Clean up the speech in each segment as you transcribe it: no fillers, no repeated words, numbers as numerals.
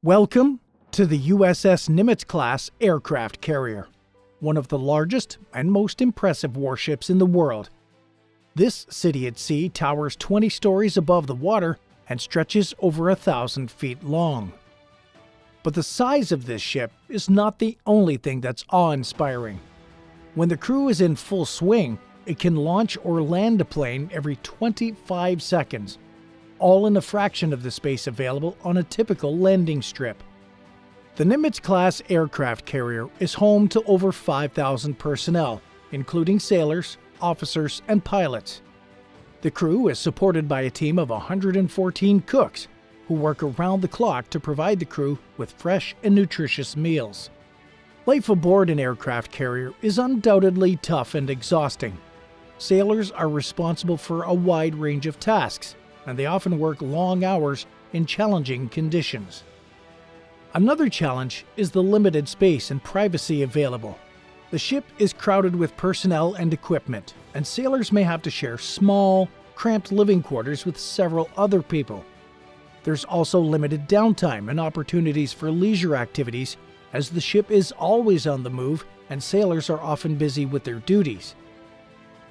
Welcome to the USS Nimitz-class aircraft carrier, one of the largest and most impressive warships in the world. This city at sea towers 20 stories above the water and stretches over 1,000 feet long. But the size of this ship is not the only thing that's awe-inspiring. When the crew is in full swing, it can launch or land a plane every 25 seconds, all in a fraction of the space available on a typical landing strip. The Nimitz-class aircraft carrier is home to over 5,000 personnel, including sailors, officers, and pilots. The crew is supported by a team of 114 cooks who work around the clock to provide the crew with fresh and nutritious meals. Life aboard an aircraft carrier is undoubtedly tough and exhausting. Sailors are responsible for a wide range of tasks, and they often work long hours in challenging conditions. Another challenge is the limited space and privacy available. The ship is crowded with personnel and equipment, and sailors may have to share small, cramped living quarters with several other people. There's also limited downtime and opportunities for leisure activities, as the ship is always on the move and sailors are often busy with their duties.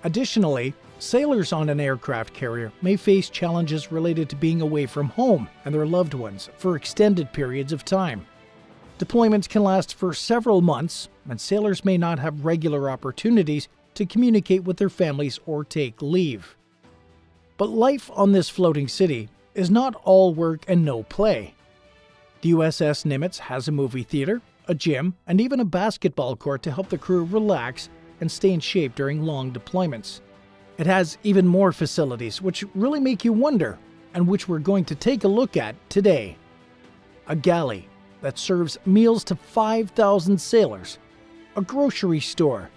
Additionally, sailors on an aircraft carrier may face challenges related to being away from home and their loved ones for extended periods of time. Deployments can last for several months, and sailors may not have regular opportunities to communicate with their families or take leave. But life on this floating city is not all work and no play. The USS Nimitz has a movie theater, a gym, and even a basketball court to help the crew relax and stay in shape during long deployments. It has even more facilities which really make you wonder, and which we're going to take a look at today. A galley that serves meals to 5,000 sailors, a grocery store,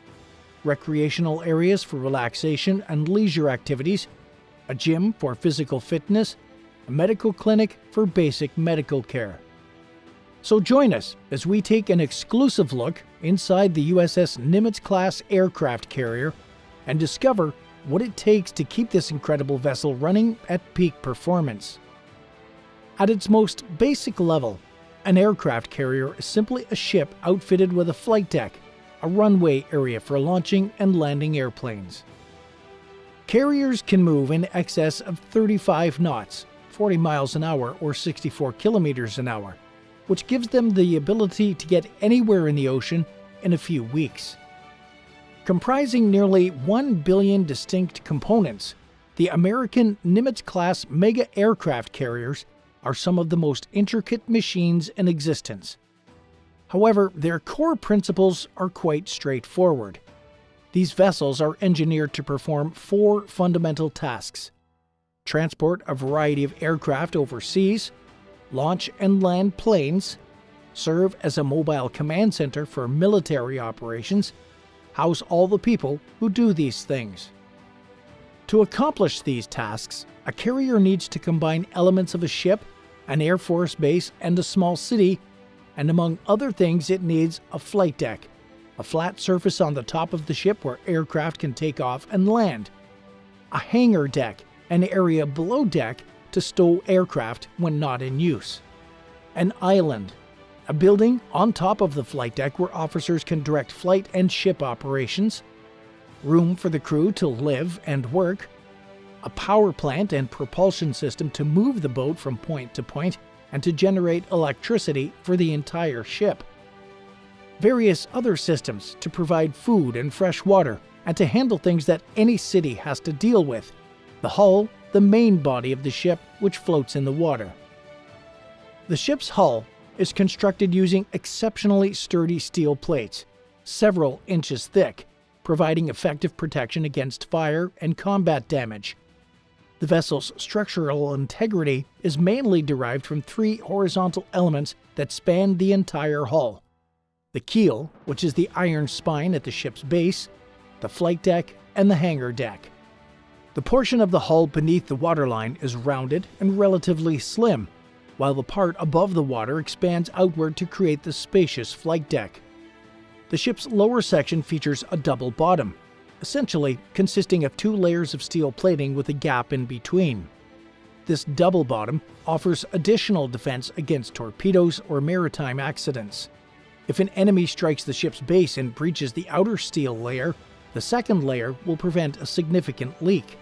recreational areas for relaxation and leisure activities, a gym for physical fitness, a medical clinic for basic medical care. So join us as we take an exclusive look inside the USS Nimitz-class aircraft carrier and discover what it takes to keep this incredible vessel running at peak performance. At its most basic level, an aircraft carrier is simply a ship outfitted with a flight deck, a runway area for launching and landing airplanes. Carriers can move in excess of 35 knots, 40 miles an hour or 64 kilometers an hour, which gives them the ability to get anywhere in the ocean in a few weeks. Comprising nearly 1 billion distinct components, the American Nimitz-class mega aircraft carriers are some of the most intricate machines in existence. However, their core principles are quite straightforward. These vessels are engineered to perform 4 fundamental tasks: transport a variety of aircraft overseas, launch and land planes, serve as a mobile command center for military operations, house all the people who do these things. To accomplish these tasks, a carrier needs to combine elements of a ship, an air force base, and a small city, and among other things it needs a flight deck, a flat surface on the top of the ship where aircraft can take off and land, a hangar deck, an area below deck to stow aircraft when not in use, an island, a building on top of the flight deck where officers can direct flight and ship operations, room for the crew to live and work, a power plant and propulsion system to move the boat from point to point and to generate electricity for the entire ship, various other systems to provide food and fresh water and to handle things that any city has to deal with, the hull, the main body of the ship which floats in the water. The ship's hull is constructed using exceptionally sturdy steel plates, several inches thick, providing effective protection against fire and combat damage. The vessel's structural integrity is mainly derived from 3 horizontal elements that span the entire hull: the keel, which is the iron spine at the ship's base, the flight deck, and the hangar deck. The portion of the hull beneath the waterline is rounded and relatively slim, while the part above the water expands outward to create the spacious flight deck. The ship's lower section features a double bottom, essentially consisting of 2 layers of steel plating with a gap in between. This double bottom offers additional defense against torpedoes or maritime accidents. If an enemy strikes the ship's base and breaches the outer steel layer, the second layer will prevent a significant leak.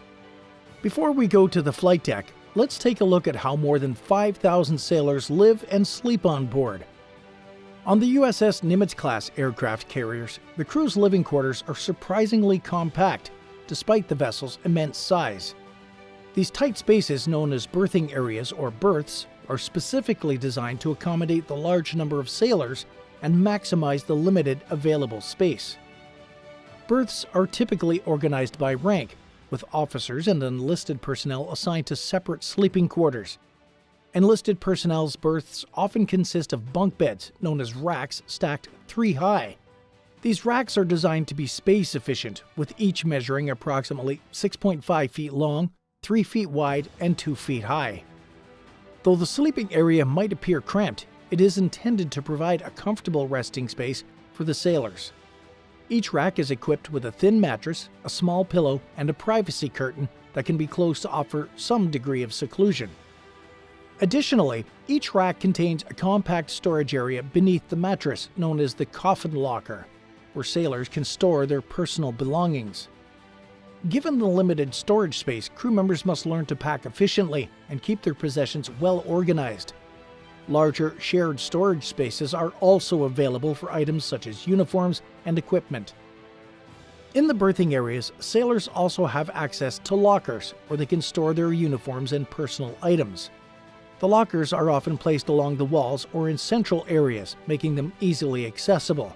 Before we go to the flight deck, let's take a look at how more than 5,000 sailors live and sleep on board. On the USS Nimitz-class aircraft carriers, the crew's living quarters are surprisingly compact, despite the vessel's immense size. These tight spaces, known as berthing areas or berths, are specifically designed to accommodate the large number of sailors and maximize the limited available space. Berths are typically organized by rank, with officers and enlisted personnel assigned to separate sleeping quarters. Enlisted personnel's berths often consist of bunk beds, known as racks, stacked 3 high. These racks are designed to be space efficient, with each measuring approximately 6.5 feet long, 3 feet wide, and 2 feet high. Though the sleeping area might appear cramped, it is intended to provide a comfortable resting space for the sailors. Each rack is equipped with a thin mattress, a small pillow, and a privacy curtain that can be closed to offer some degree of seclusion. Additionally, each rack contains a compact storage area beneath the mattress known as the coffin locker, where sailors can store their personal belongings. Given the limited storage space, crew members must learn to pack efficiently and keep their possessions well organized. Larger shared storage spaces are also available for items such as uniforms and equipment. In the berthing areas, sailors also have access to lockers where they can store their uniforms and personal items. The lockers are often placed along the walls or in central areas, making them easily accessible.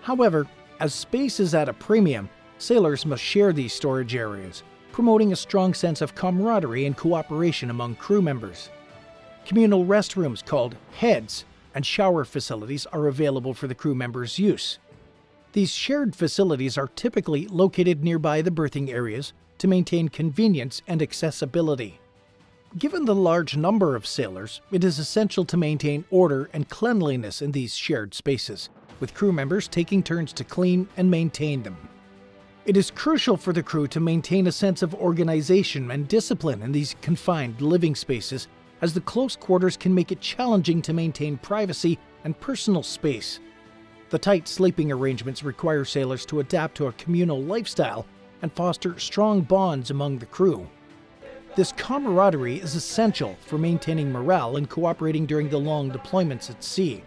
However, as space is at a premium, sailors must share these storage areas, promoting a strong sense of camaraderie and cooperation among crew members. Communal restrooms called heads and shower facilities are available for the crew members' use. These shared facilities are typically located nearby the berthing areas to maintain convenience and accessibility. Given the large number of sailors, it is essential to maintain order and cleanliness in these shared spaces, with crew members taking turns to clean and maintain them. It is crucial for the crew to maintain a sense of organization and discipline in these confined living spaces, as the close quarters can make it challenging to maintain privacy and personal space. The tight sleeping arrangements require sailors to adapt to a communal lifestyle and foster strong bonds among the crew. This camaraderie is essential for maintaining morale and cooperating during the long deployments at sea.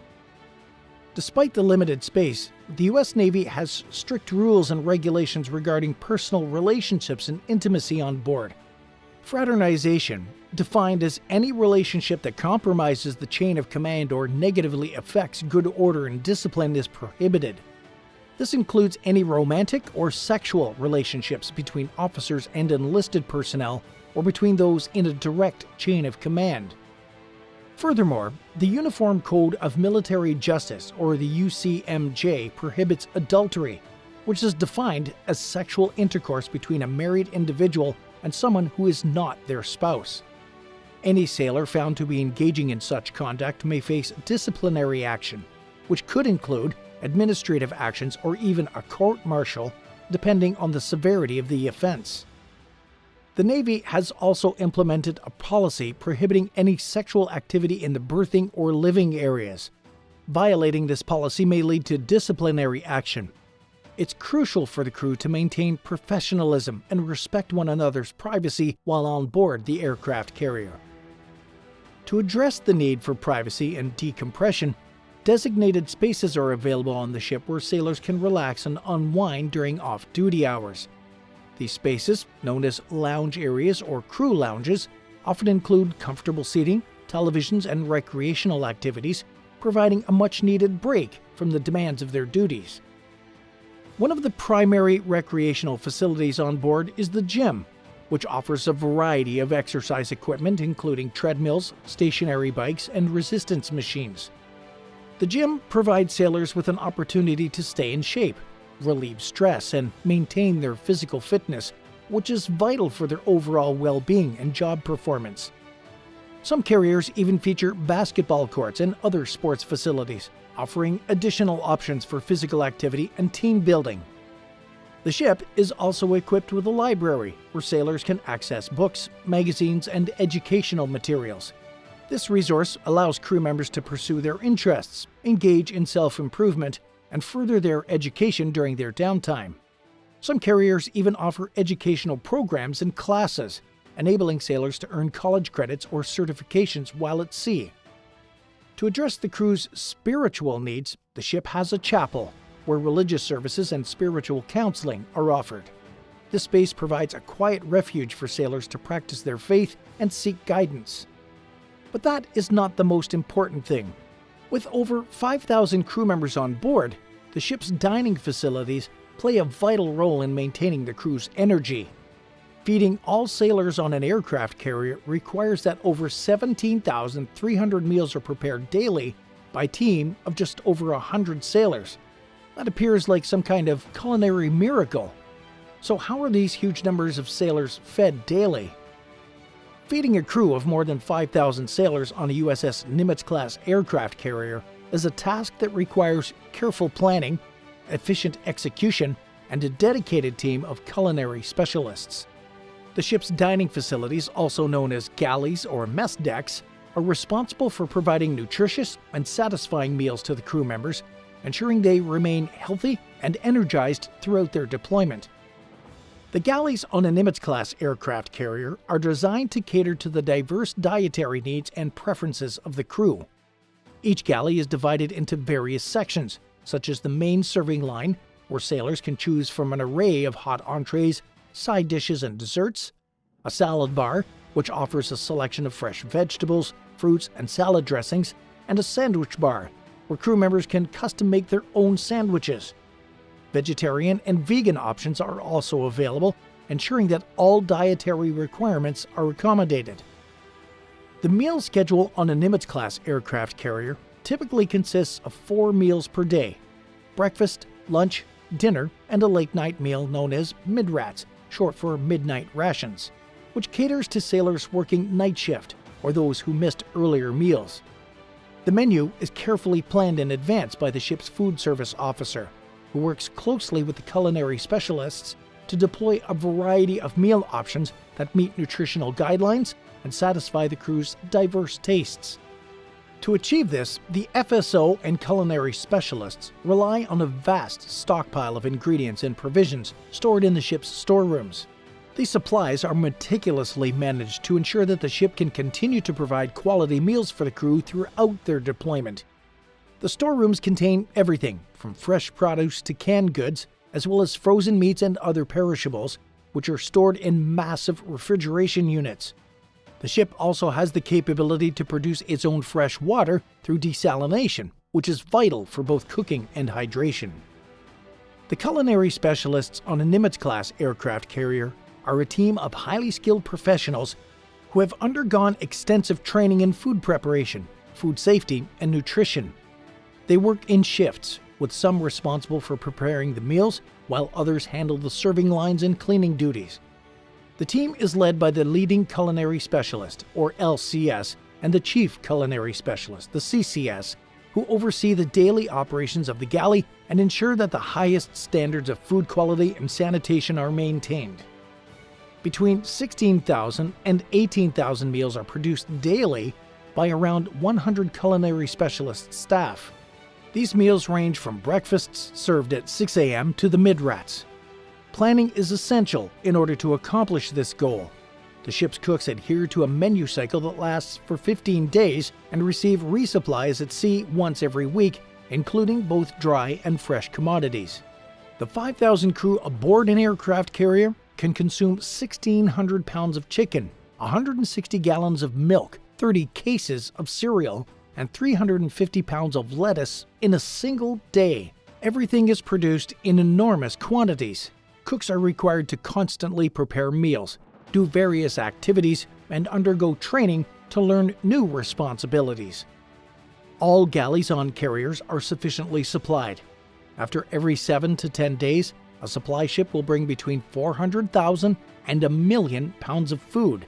Despite the limited space, the U.S. Navy has strict rules and regulations regarding personal relationships and intimacy on board. Fraternization, defined as any relationship that compromises the chain of command or negatively affects good order and discipline, is prohibited. This includes any romantic or sexual relationships between officers and enlisted personnel or between those in a direct chain of command. Furthermore, the Uniform Code of Military Justice, or the UCMJ, prohibits adultery, which is defined as sexual intercourse between a married individual and someone who is not their spouse. Any sailor found to be engaging in such conduct may face disciplinary action, which could include administrative actions or even a court-martial, depending on the severity of the offense. The Navy has also implemented a policy prohibiting any sexual activity in the berthing or living areas. Violating this policy may lead to disciplinary action. It's crucial for the crew to maintain professionalism and respect one another's privacy while on board the aircraft carrier. To address the need for privacy and decompression, designated spaces are available on the ship where sailors can relax and unwind during off-duty hours. These spaces, known as lounge areas or crew lounges, often include comfortable seating, televisions, and recreational activities, providing a much-needed break from the demands of their duties. One of the primary recreational facilities on board is the gym, which offers a variety of exercise equipment including treadmills, stationary bikes, and resistance machines. The gym provides sailors with an opportunity to stay in shape, relieve stress, and maintain their physical fitness, which is vital for their overall well-being and job performance. Some carriers even feature basketball courts and other sports facilities, offering additional options for physical activity and team building. The ship is also equipped with a library where sailors can access books, magazines, and educational materials. This resource allows crew members to pursue their interests, engage in self-improvement, and further their education during their downtime. Some carriers even offer educational programs and classes, enabling sailors to earn college credits or certifications while at sea. To address the crew's spiritual needs, the ship has a chapel, where religious services and spiritual counseling are offered. This space provides a quiet refuge for sailors to practice their faith and seek guidance. But that is not the most important thing. With over 5,000 crew members on board, the ship's dining facilities play a vital role in maintaining the crew's energy. Feeding all sailors on an aircraft carrier requires that over 17,300 meals are prepared daily by a team of just over 100 sailors. That appears like some kind of culinary miracle. So how are these huge numbers of sailors fed daily? Feeding a crew of more than 5,000 sailors on a USS Nimitz-class aircraft carrier is a task that requires careful planning, efficient execution, and a dedicated team of culinary specialists. The ship's dining facilities, also known as galleys or mess decks, are responsible for providing nutritious and satisfying meals to the crew members, ensuring they remain healthy and energized throughout their deployment. The galleys on a Nimitz-class aircraft carrier are designed to cater to the diverse dietary needs and preferences of the crew. Each galley is divided into various sections, such as the main serving line, where sailors can choose from an array of hot entrees, side dishes, and desserts, a salad bar, which offers a selection of fresh vegetables, fruits, and salad dressings, and a sandwich bar, where crew members can custom make their own sandwiches. Vegetarian and vegan options are also available, ensuring that all dietary requirements are accommodated. The meal schedule on a Nimitz-class aircraft carrier typically consists of 4 meals per day: breakfast, lunch, dinner, and a late-night meal known as midrats, short for midnight rations, which caters to sailors working night shift or those who missed earlier meals. The menu is carefully planned in advance by the ship's food service officer, who works closely with the culinary specialists to deploy a variety of meal options that meet nutritional guidelines and satisfy the crew's diverse tastes. To achieve this, the FSO and culinary specialists rely on a vast stockpile of ingredients and provisions stored in the ship's storerooms. These supplies are meticulously managed to ensure that the ship can continue to provide quality meals for the crew throughout their deployment. The storerooms contain everything from fresh produce to canned goods, as well as frozen meats and other perishables, which are stored in massive refrigeration units. The ship also has the capability to produce its own fresh water through desalination, which is vital for both cooking and hydration. The culinary specialists on a Nimitz-class aircraft carrier are a team of highly skilled professionals who have undergone extensive training in food preparation, food safety, and nutrition. They work in shifts, with some responsible for preparing the meals, while others handle the serving lines and cleaning duties. The team is led by the leading culinary specialist, or LCS, and the chief culinary specialist, the CCS, who oversee the daily operations of the galley and ensure that the highest standards of food quality and sanitation are maintained. Between 16,000 and 18,000 meals are produced daily by around 100 culinary specialist staff. These meals range from breakfasts served at 6 a.m. to the midrats. Planning is essential in order to accomplish this goal. The ship's cooks adhere to a menu cycle that lasts for 15 days and receive resupplies at sea once every week, including both dry and fresh commodities. The 5,000 crew aboard an aircraft carrier can consume 1,600 pounds of chicken, 160 gallons of milk, 30 cases of cereal, and 350 pounds of lettuce in a single day. Everything is produced in enormous quantities. Cooks are required to constantly prepare meals, do various activities, and undergo training to learn new responsibilities. All galleys on carriers are sufficiently supplied. After every 7 to 10 days, a supply ship will bring between 400,000 and 1 million pounds of food.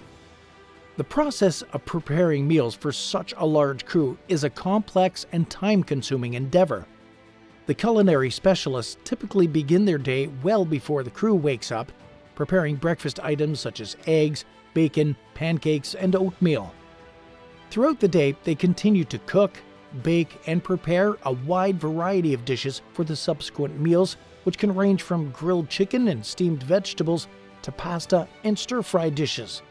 The process of preparing meals for such a large crew is a complex and time-consuming endeavor. The culinary specialists typically begin their day well before the crew wakes up, preparing breakfast items such as eggs, bacon, pancakes, and oatmeal. Throughout the day, they continue to cook, bake, and prepare a wide variety of dishes for the subsequent meals, which can range from grilled chicken and steamed vegetables to pasta and stir-fried dishes.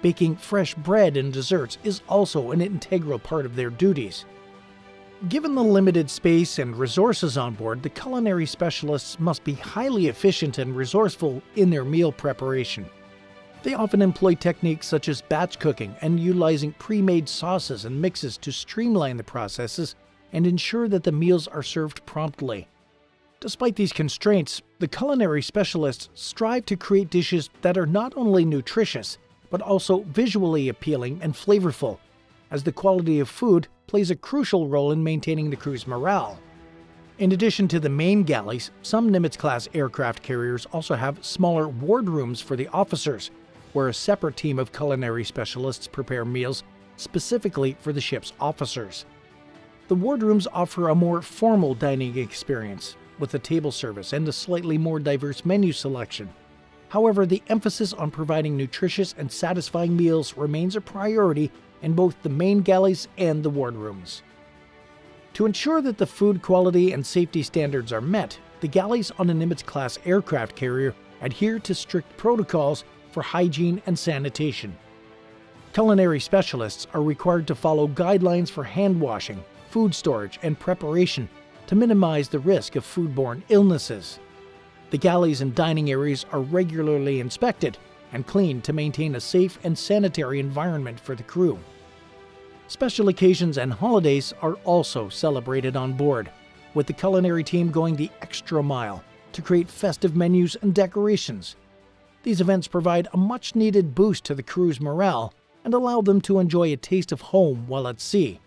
Baking fresh bread and desserts is also an integral part of their duties. Given the limited space and resources on board, the culinary specialists must be highly efficient and resourceful in their meal preparation. They often employ techniques such as batch cooking and utilizing pre-made sauces and mixes to streamline the processes and ensure that the meals are served promptly. Despite these constraints, the culinary specialists strive to create dishes that are not only nutritious, but also visually appealing and flavorful, as the quality of food plays a crucial role in maintaining the crew's morale. In addition to the main galleys, some Nimitz-class aircraft carriers also have smaller wardrooms for the officers, where a separate team of culinary specialists prepare meals specifically for the ship's officers. The wardrooms offer a more formal dining experience, with a table service and a slightly more diverse menu selection. However, the emphasis on providing nutritious and satisfying meals remains a priority in both the main galleys and the wardrooms. To ensure that the food quality and safety standards are met, the galleys on a Nimitz-class aircraft carrier adhere to strict protocols for hygiene and sanitation. Culinary specialists are required to follow guidelines for hand washing, food storage, and preparation to minimize the risk of foodborne illnesses. The galleys and dining areas are regularly inspected and cleaned to maintain a safe and sanitary environment for the crew. Special occasions and holidays are also celebrated on board, with the culinary team going the extra mile to create festive menus and decorations. These events provide a much-needed boost to the crew's morale and allow them to enjoy a taste of home while at sea.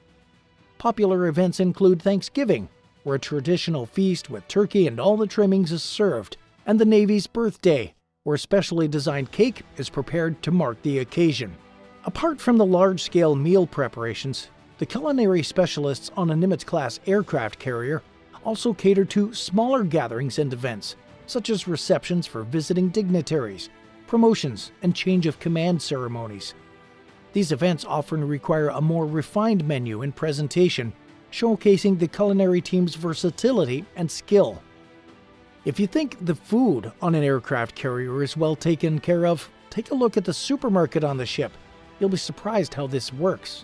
Popular events include Thanksgiving, where a traditional feast with turkey and all the trimmings is served, and the Navy's birthday, where a specially designed cake is prepared to mark the occasion. Apart from the large-scale meal preparations, the culinary specialists on a Nimitz-class aircraft carrier also cater to smaller gatherings and events, such as receptions for visiting dignitaries, promotions, and change of command ceremonies. These events often require a more refined menu and presentation, showcasing the culinary team's versatility and skill. If you think the food on an aircraft carrier is well taken care of, take a look at the supermarket on the ship. You'll be surprised how this works.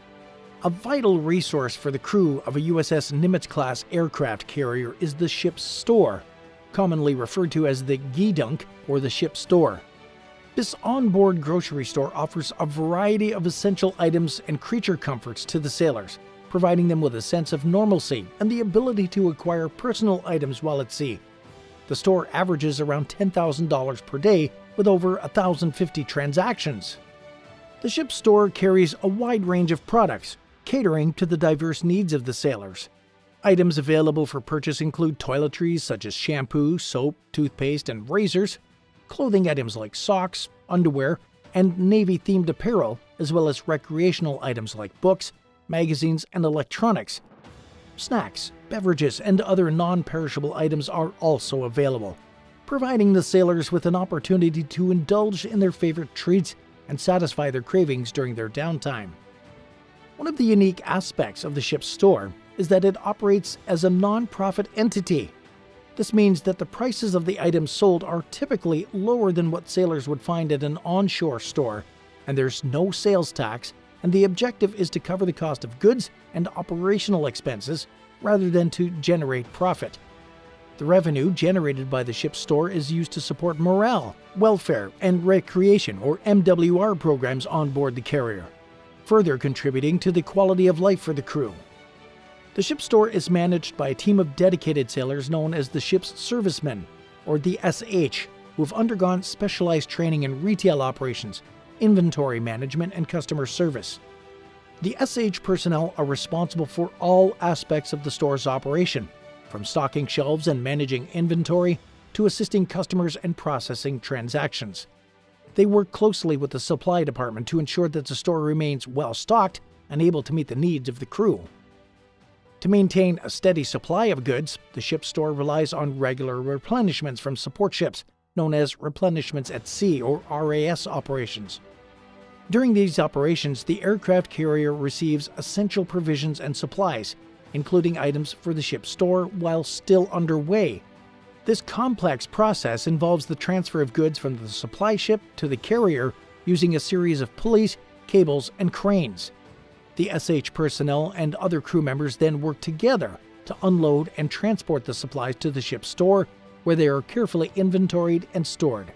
A vital resource for the crew of a USS Nimitz-class aircraft carrier is the ship's store, commonly referred to as the Geedunk or the ship store. This onboard grocery store offers a variety of essential items and creature comforts to the sailors, providing them with a sense of normalcy and the ability to acquire personal items while at sea. The store averages around $10,000 per day with over 1,050 transactions. The ship's store carries a wide range of products, catering to the diverse needs of the sailors. Items available for purchase include toiletries such as shampoo, soap, toothpaste, and razors, clothing items like socks, underwear, and Navy-themed apparel, as well as recreational items like books, magazines, and electronics. Snacks, beverages, and other non-perishable items are also available, providing the sailors with an opportunity to indulge in their favorite treats and satisfy their cravings during their downtime. One of the unique aspects of the ship's store is that it operates as a non-profit entity. This means that the prices of the items sold are typically lower than what sailors would find at an onshore store, and there's no sales tax, and the objective is to cover the cost of goods and operational expenses rather than to generate profit. The revenue generated by the ship's store is used to support morale, welfare, and recreation or MWR programs on board the carrier, further contributing to the quality of life for the crew. The ship's store is managed by a team of dedicated sailors known as the ship's servicemen, or the SH, who have undergone specialized training in retail operations, inventory management, and customer service. The SH personnel are responsible for all aspects of the store's operation, from stocking shelves and managing inventory to assisting customers and processing transactions. They work closely with the supply department to ensure that the store remains well stocked and able to meet the needs of the crew. To maintain a steady supply of goods, the ship's store relies on regular replenishments from support ships, known as replenishments at sea or RAS operations. During these operations, the aircraft carrier receives essential provisions and supplies, including items for the ship's store while still underway. This complex process involves the transfer of goods from the supply ship to the carrier using a series of pulleys, cables, and cranes. The SH personnel and other crew members then work together to unload and transport the supplies to the ship's store, where they are carefully inventoried and stored.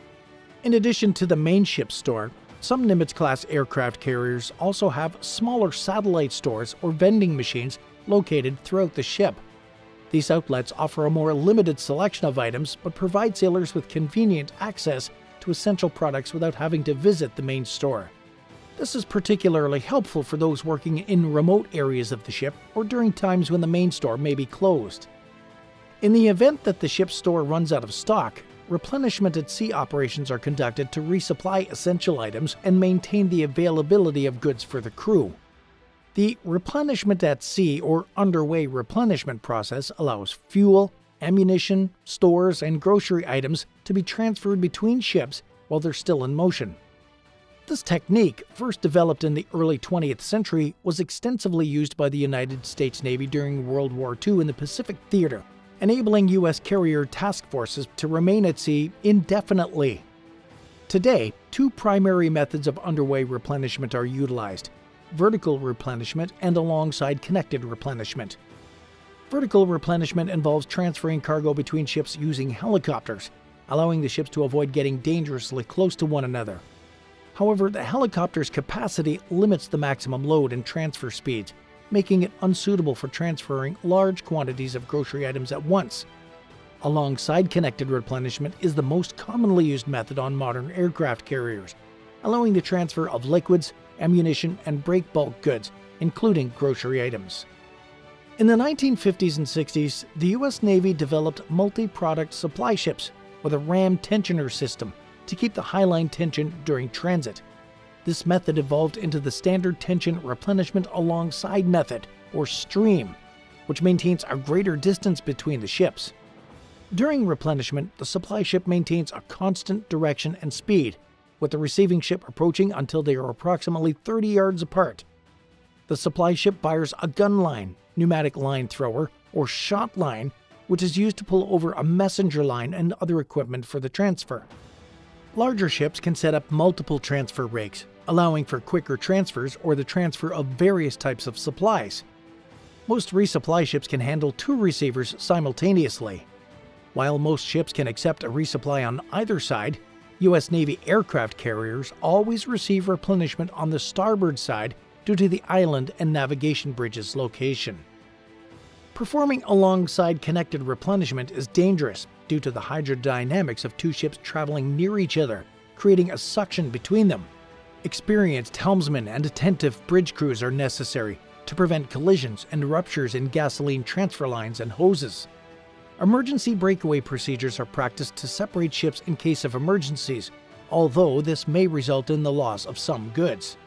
In addition to the main ship store, some Nimitz-class aircraft carriers also have smaller satellite stores or vending machines located throughout the ship. These outlets offer a more limited selection of items but provide sailors with convenient access to essential products without having to visit the main store. This is particularly helpful for those working in remote areas of the ship or during times when the main store may be closed. In the event that the ship's store runs out of stock, replenishment at sea operations are conducted to resupply essential items and maintain the availability of goods for the crew. The replenishment at sea or underway replenishment process allows fuel, ammunition, stores, and grocery items to be transferred between ships while they're still in motion. This technique, first developed in the early 20th century, was extensively used by the United States Navy during World War II in the Pacific Theater, enabling U.S. carrier task forces to remain at sea indefinitely. Today, two primary methods of underway replenishment are utilized: vertical replenishment and alongside connected replenishment. Vertical replenishment involves transferring cargo between ships using helicopters, allowing the ships to avoid getting dangerously close to one another. However, the helicopter's capacity limits the maximum load and transfer speeds, making it unsuitable for transferring large quantities of grocery items at once. Alongside connected replenishment is the most commonly used method on modern aircraft carriers, allowing the transfer of liquids, ammunition, and break bulk goods, including grocery items. In the 1950s and 60s, the U.S. Navy developed multi-product supply ships with a ram tensioner system to keep the high-line tension during transit. This method evolved into the standard tension replenishment alongside method, or stream, which maintains a greater distance between the ships. During replenishment, the supply ship maintains a constant direction and speed, with the receiving ship approaching until they are approximately 30 yards apart. The supply ship fires a gun line, pneumatic line thrower, or shot line, which is used to pull over a messenger line and other equipment for the transfer. Larger ships can set up multiple transfer rigs, allowing for quicker transfers or the transfer of various types of supplies. Most resupply ships can handle two receivers simultaneously. While most ships can accept a resupply on either side, U.S. Navy aircraft carriers always receive replenishment on the starboard side due to the island and navigation bridge's location. Performing alongside connected replenishment is dangerous due to the hydrodynamics of two ships traveling near each other, creating a suction between them. Experienced helmsmen and attentive bridge crews are necessary to prevent collisions and ruptures in gasoline transfer lines and hoses. Emergency breakaway procedures are practiced to separate ships in case of emergencies, although this may result in the loss of some goods.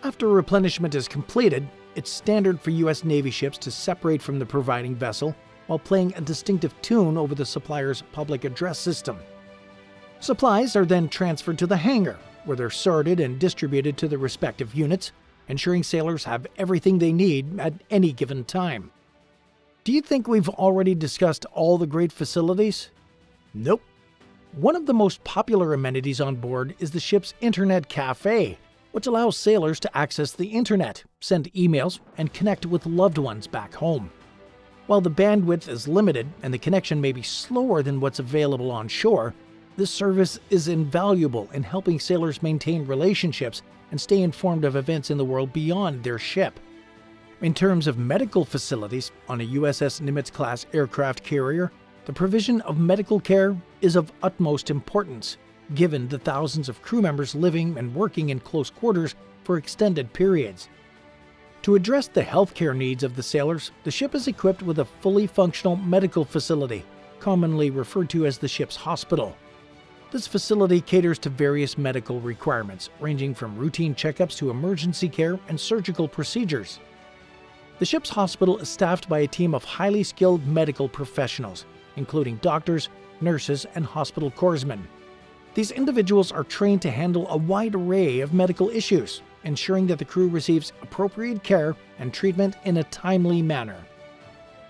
After replenishment is completed, it's standard for U.S. Navy ships to separate from the providing vessel while playing a distinctive tune over the supplier's public address system. Supplies are then transferred to the hangar, where they're sorted and distributed to the respective units, ensuring sailors have everything they need at any given time. Do you think we've already discussed all the great facilities? Nope. One of the most popular amenities on board is the ship's Internet Cafe, which allows sailors to access the internet, send emails, and connect with loved ones back home. While the bandwidth is limited and the connection may be slower than what's available on shore, this service is invaluable in helping sailors maintain relationships and stay informed of events in the world beyond their ship. In terms of medical facilities, on a USS Nimitz-class aircraft carrier, the provision of medical care is of utmost importance, given the thousands of crew members living and working in close quarters for extended periods. To address the healthcare needs of the sailors, the ship is equipped with a fully functional medical facility, commonly referred to as the ship's hospital. This facility caters to various medical requirements, ranging from routine checkups to emergency care and surgical procedures. The ship's hospital is staffed by a team of highly skilled medical professionals, including doctors, nurses, and hospital corpsmen. These individuals are trained to handle a wide array of medical issues, ensuring that the crew receives appropriate care and treatment in a timely manner.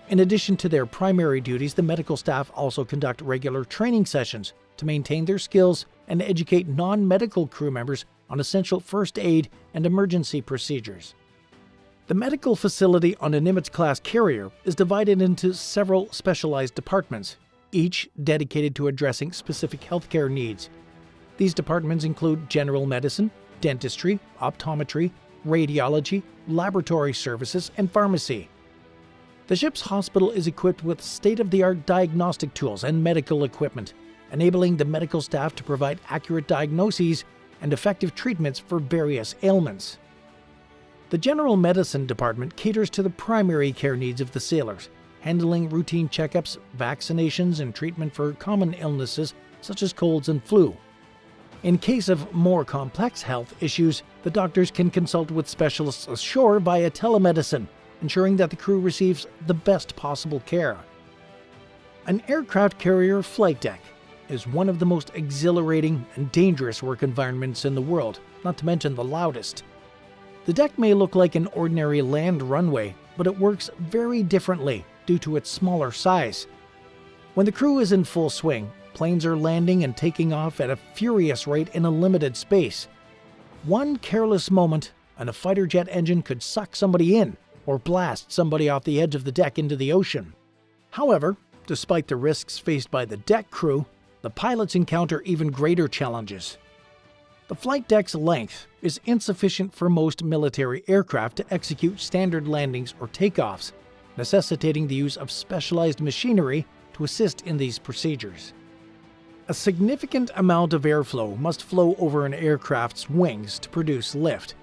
In addition to their primary duties, the medical staff also conduct regular training sessions to maintain their skills and educate non-medical crew members on essential first aid and emergency procedures. The medical facility on a Nimitz-class carrier is divided into several specialized departments, each dedicated to addressing specific healthcare needs. These departments include general medicine, dentistry, optometry, radiology, laboratory services, and pharmacy. The ship's hospital is equipped with state-of-the-art diagnostic tools and medical equipment, enabling the medical staff to provide accurate diagnoses and effective treatments for various ailments. The general medicine department caters to the primary care needs of the sailors, handling routine checkups, vaccinations, and treatment for common illnesses such as colds and flu. In case of more complex health issues, the doctors can consult with specialists ashore via telemedicine, ensuring that the crew receives the best possible care. An aircraft carrier flight deck is one of the most exhilarating and dangerous work environments in the world, not to mention the loudest. The deck may look like an ordinary land runway, but it works very differently due to its smaller size. When the crew is in full swing, planes are landing and taking off at a furious rate in a limited space. One careless moment, and a fighter jet engine could suck somebody in or blast somebody off the edge of the deck into the ocean. However, despite the risks faced by the deck crew, the pilots encounter even greater challenges. The flight deck's length is insufficient for most military aircraft to execute standard landings or takeoffs, necessitating the use of specialized machinery to assist in these procedures. A significant amount of airflow must flow over an aircraft's wings to produce lift.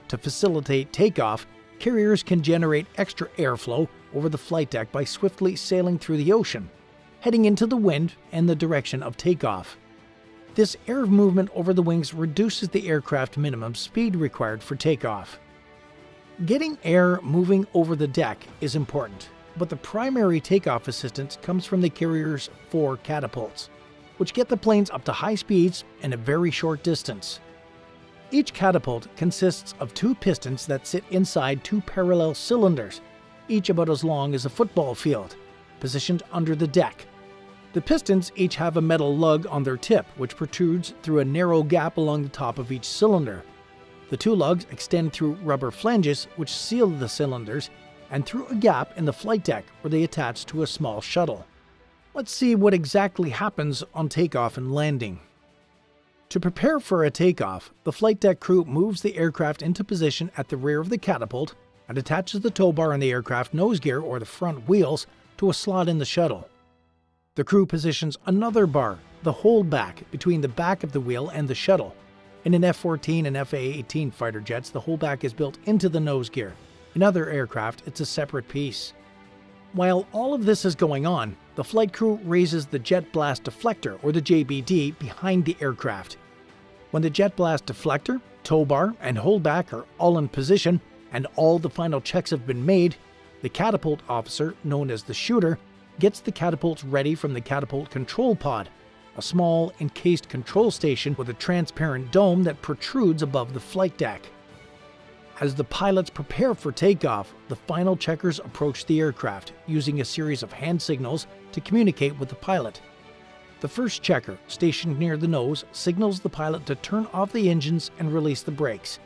To facilitate takeoff, carriers can generate extra airflow over the flight deck by swiftly sailing through the ocean, heading into the wind and the direction of takeoff. This air movement over the wings reduces the aircraft minimum speed required for takeoff. Getting air moving over the deck is important, but the primary takeoff assistance comes from the carrier's 4 catapults, which get the planes up to high speeds in a very short distance. Each catapult consists of 2 pistons that sit inside 2 parallel cylinders, each about as long as a football field, positioned under the deck. The pistons each have a metal lug on their tip, which protrudes through a narrow gap along the top of each cylinder. The 2 lugs extend through rubber flanges, which seal the cylinders, and through a gap in the flight deck where they attach to a small shuttle. Let's see what exactly happens on takeoff and landing. To prepare for a takeoff, the flight deck crew moves the aircraft into position at the rear of the catapult and attaches the tow bar on the aircraft nose gear or the front wheels to a slot in the shuttle. The crew positions another bar, the holdback, between the back of the wheel and the shuttle. In an F-14 and F-A-18 fighter jets, the holdback is built into the nose gear. In other aircraft, it's a separate piece. While all of this is going on, the flight crew raises the jet blast deflector, or the JBD, behind the aircraft. When the jet blast deflector, tow bar, and holdback are all in position, and all the final checks have been made, the catapult officer, known as the shooter, gets the catapults ready from the catapult control pod, a small encased control station with a transparent dome that protrudes above the flight deck. As the pilots prepare for takeoff, the final checkers approach the aircraft, using a series of hand signals to communicate with the pilot. The first checker, stationed near the nose, signals the pilot to turn off the engines and release the brakes.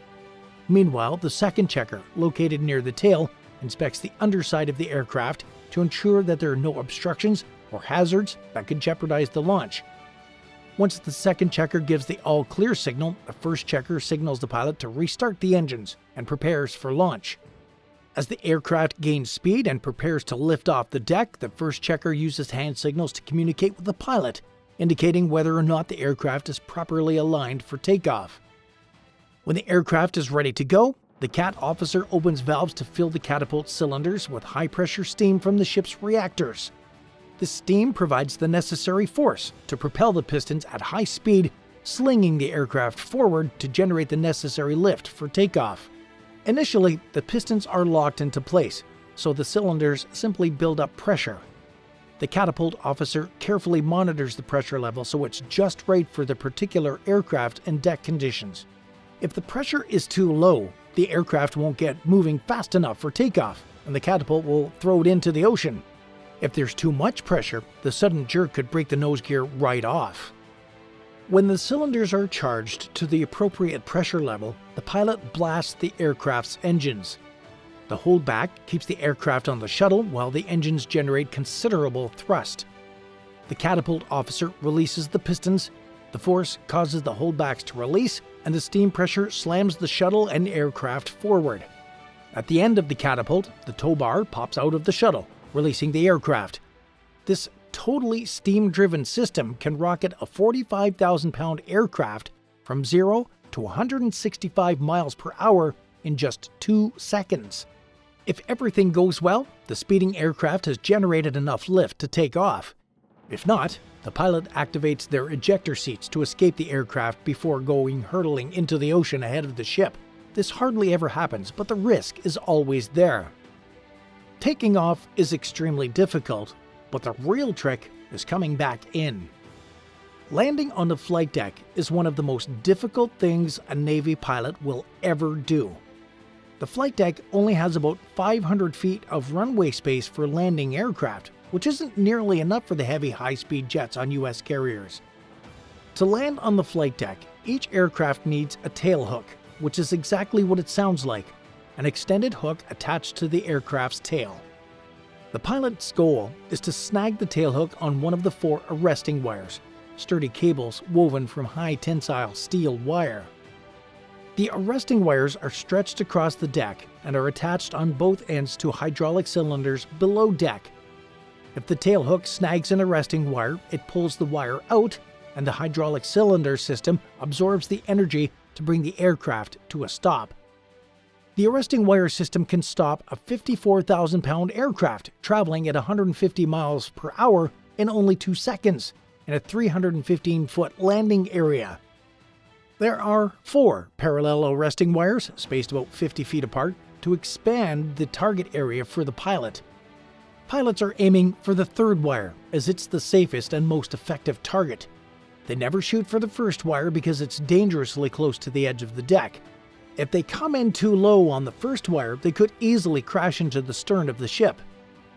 Meanwhile, the second checker, located near the tail, inspects the underside of the aircraft to ensure that there are no obstructions or hazards that could jeopardize the launch. Once the second checker gives the all-clear signal, the first checker signals the pilot to restart the engines and prepares for launch. As the aircraft gains speed and prepares to lift off the deck, the first checker uses hand signals to communicate with the pilot, indicating whether or not the aircraft is properly aligned for takeoff. When the aircraft is ready to go, the CAT officer opens valves to fill the catapult cylinders with high-pressure steam from the ship's reactors. This steam provides the necessary force to propel the pistons at high speed, slinging the aircraft forward to generate the necessary lift for takeoff. Initially, the pistons are locked into place, so the cylinders simply build up pressure. The catapult officer carefully monitors the pressure level so it's just right for the particular aircraft and deck conditions. If the pressure is too low, the aircraft won't get moving fast enough for takeoff, and the catapult will throw it into the ocean. If there's too much pressure, the sudden jerk could break the nose gear right off. When the cylinders are charged to the appropriate pressure level, the pilot blasts the aircraft's engines. The holdback keeps the aircraft on the shuttle while the engines generate considerable thrust. The catapult officer releases the pistons, the force causes the holdbacks to release, and the steam pressure slams the shuttle and aircraft forward. At the end of the catapult, the tow bar pops out of the shuttle, releasing the aircraft. This totally steam-driven system can rocket a 45,000-pound aircraft from 0 to 165 miles per hour in just 2 seconds. If everything goes well, the speeding aircraft has generated enough lift to take off. If not, the pilot activates their ejector seats to escape the aircraft before going hurtling into the ocean ahead of the ship. This hardly ever happens, but the risk is always there. Taking off is extremely difficult, but the real trick is coming back in. Landing on the flight deck is one of the most difficult things a Navy pilot will ever do. The flight deck only has about 500 feet of runway space for landing aircraft, which isn't nearly enough for the heavy high-speed jets on U.S. carriers. To land on the flight deck, each aircraft needs a tail hook, which is exactly what it sounds like, an extended hook attached to the aircraft's tail. The pilot's goal is to snag the tailhook on one of the 4 arresting wires, sturdy cables woven from high tensile steel wire. The arresting wires are stretched across the deck and are attached on both ends to hydraulic cylinders below deck. If the tailhook snags an arresting wire, it pulls the wire out, and the hydraulic cylinder system absorbs the energy to bring the aircraft to a stop. The arresting wire system can stop a 54,000-pound aircraft traveling at 150 miles per hour in only 2 seconds in a 315-foot landing area. There are 4 parallel arresting wires, spaced about 50 feet apart, to expand the target area for the pilot. Pilots are aiming for the 3rd wire, as it's the safest and most effective target. They never shoot for the 1st wire because it's dangerously close to the edge of the deck. If they come in too low on the 1st wire, they could easily crash into the stern of the ship.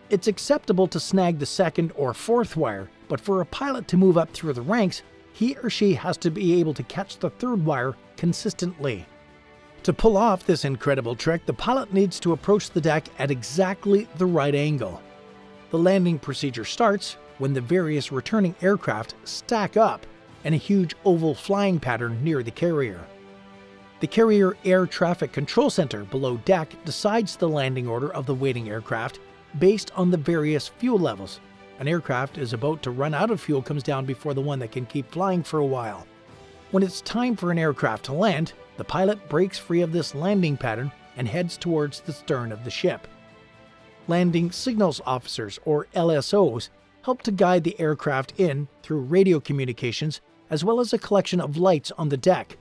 It's acceptable to snag the 2nd or 4th wire, but for a pilot to move up through the ranks, he or she has to be able to catch the 3rd wire consistently. To pull off this incredible trick, the pilot needs to approach the deck at exactly the right angle. The landing procedure starts when the various returning aircraft stack up in a huge oval flying pattern near the carrier. The Carrier Air Traffic Control Center below deck decides the landing order of the waiting aircraft based on the various fuel levels. An aircraft is about to run out of fuel comes down before the one that can keep flying for a while. When it's time for an aircraft to land, the pilot breaks free of this landing pattern and heads towards the stern of the ship. Landing signals officers, or LSOs, help to guide the aircraft in through radio communications as well as a collection of lights on the deck.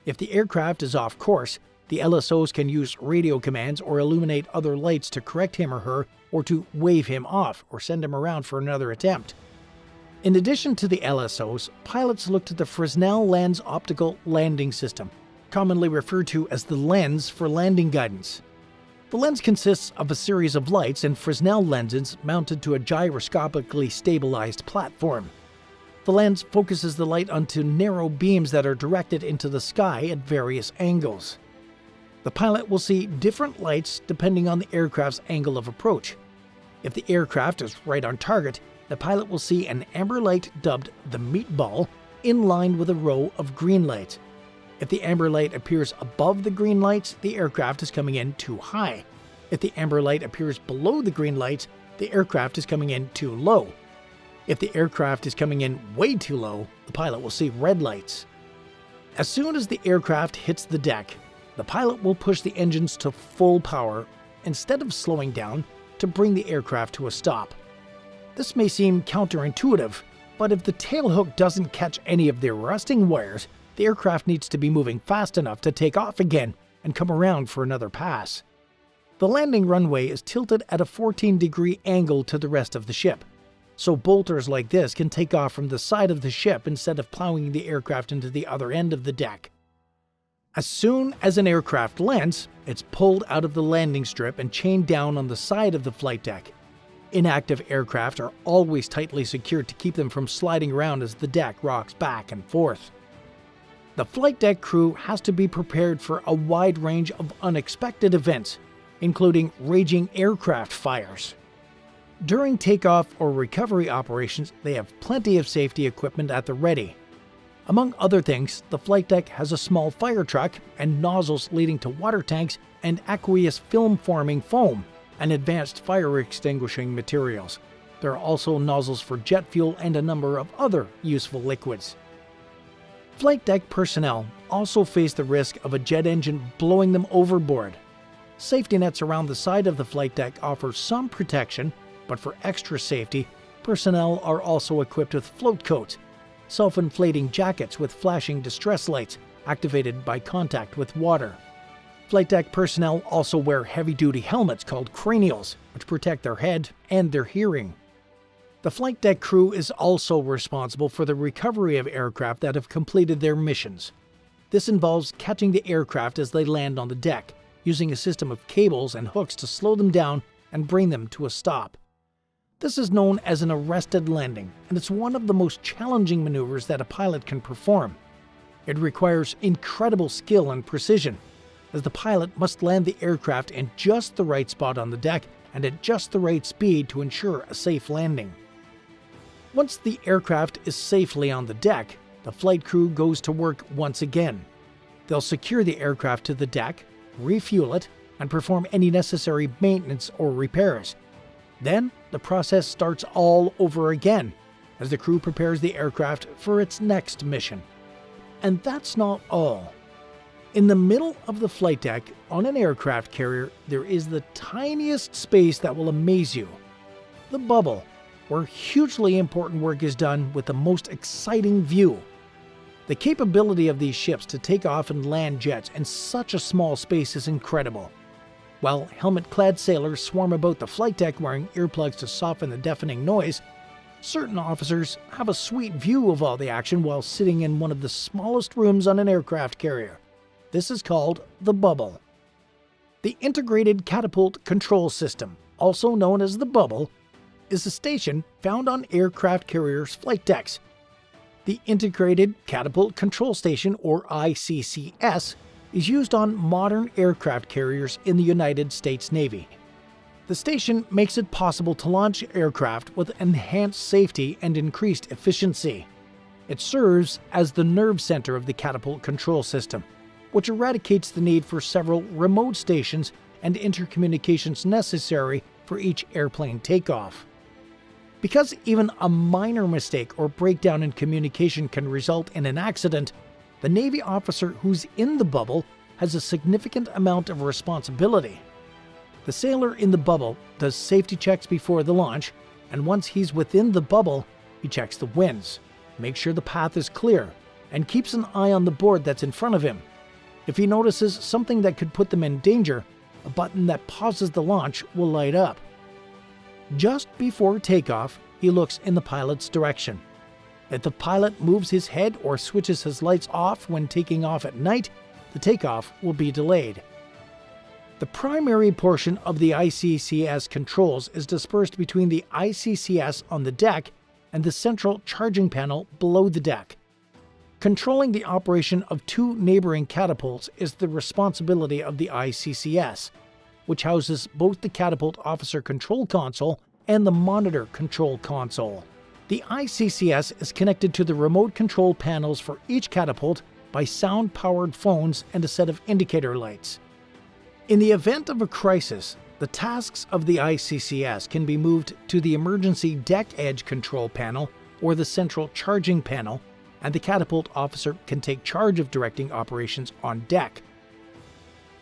If the aircraft is off course, the LSOs can use radio commands or illuminate other lights to correct him or her, or to wave him off or send him around for another attempt. In addition to the LSOs, pilots look to the Fresnel Lens Optical Landing System, commonly referred to as the lens for landing guidance. The lens consists of a series of lights and Fresnel lenses mounted to a gyroscopically stabilized platform. The lens focuses the light onto narrow beams that are directed into the sky at various angles. The pilot will see different lights depending on the aircraft's angle of approach. If the aircraft is right on target, the pilot will see an amber light dubbed the meatball in line with a row of green lights. If the amber light appears above the green lights, the aircraft is coming in too high. If the amber light appears below the green lights, the aircraft is coming in too low. If the aircraft is coming in way too low, the pilot will see red lights. As soon as the aircraft hits the deck, the pilot will push the engines to full power instead of slowing down to bring the aircraft to a stop. This may seem counterintuitive, but if the tailhook doesn't catch any of the arresting wires, the aircraft needs to be moving fast enough to take off again and come around for another pass. The landing runway is tilted at a 14-degree angle to the rest of the ship, so bolters like this can take off from the side of the ship instead of plowing the aircraft into the other end of the deck. As soon as an aircraft lands, it's pulled out of the landing strip and chained down on the side of the flight deck. Inactive aircraft are always tightly secured to keep them from sliding around as the deck rocks back and forth. The flight deck crew has to be prepared for a wide range of unexpected events, including raging aircraft fires. During takeoff or recovery operations, they have plenty of safety equipment at the ready. Among other things, the flight deck has a small fire truck and nozzles leading to water tanks and aqueous film-forming foam and advanced fire extinguishing materials. There are also nozzles for jet fuel and a number of other useful liquids. Flight deck personnel also face the risk of a jet engine blowing them overboard. Safety nets around the side of the flight deck offer some protection, but for extra safety, personnel are also equipped with float coats, self-inflating jackets with flashing distress lights activated by contact with water. Flight deck personnel also wear heavy-duty helmets called cranials, which protect their head and their hearing. The flight deck crew is also responsible for the recovery of aircraft that have completed their missions. This involves catching the aircraft as they land on the deck, using a system of cables and hooks to slow them down and bring them to a stop. This is known as an arrested landing, and it's one of the most challenging maneuvers that a pilot can perform. It requires incredible skill and precision, as the pilot must land the aircraft in just the right spot on the deck and at just the right speed to ensure a safe landing. Once the aircraft is safely on the deck, the flight crew goes to work once again. They'll secure the aircraft to the deck, refuel it, and perform any necessary maintenance or repairs. Then, the process starts all over again, as the crew prepares the aircraft for its next mission. And that's not all. In the middle of the flight deck, on an aircraft carrier, there is the tiniest space that will amaze you. The bubble, where hugely important work is done with the most exciting view. The capability of these ships to take off and land jets in such a small space is incredible. While helmet-clad sailors swarm about the flight deck wearing earplugs to soften the deafening noise, certain officers have a sweet view of all the action while sitting in one of the smallest rooms on an aircraft carrier. This is called the bubble. The Integrated Catapult Control System, also known as the bubble, is a station found on aircraft carriers' flight decks. The Integrated Catapult Control Station, or ICCS, is used on modern aircraft carriers in the United States Navy. The station makes it possible to launch aircraft with enhanced safety and increased efficiency. It serves as the nerve center of the catapult control system, which eradicates the need for several remote stations and intercommunications necessary for each airplane takeoff. Because even a minor mistake or breakdown in communication can result in an accident, the Navy officer who's in the bubble has a significant amount of responsibility. The sailor in the bubble does safety checks before the launch, and once he's within the bubble, he checks the winds, makes sure the path is clear, and keeps an eye on the board that's in front of him. If he notices something that could put them in danger, a button that pauses the launch will light up. Just before takeoff, he looks in the pilot's direction. If the pilot moves his head or switches his lights off when taking off at night, the takeoff will be delayed. The primary portion of the ICCS controls is dispersed between the ICCS on the deck and the central charging panel below the deck. Controlling the operation of two neighboring catapults is the responsibility of the ICCS, which houses both the catapult officer control console and the monitor control console. The ICCS is connected to the remote control panels for each catapult by sound-powered phones and a set of indicator lights. In the event of a crisis, the tasks of the ICCS can be moved to the emergency deck edge control panel or the central charging panel, and the catapult officer can take charge of directing operations on deck.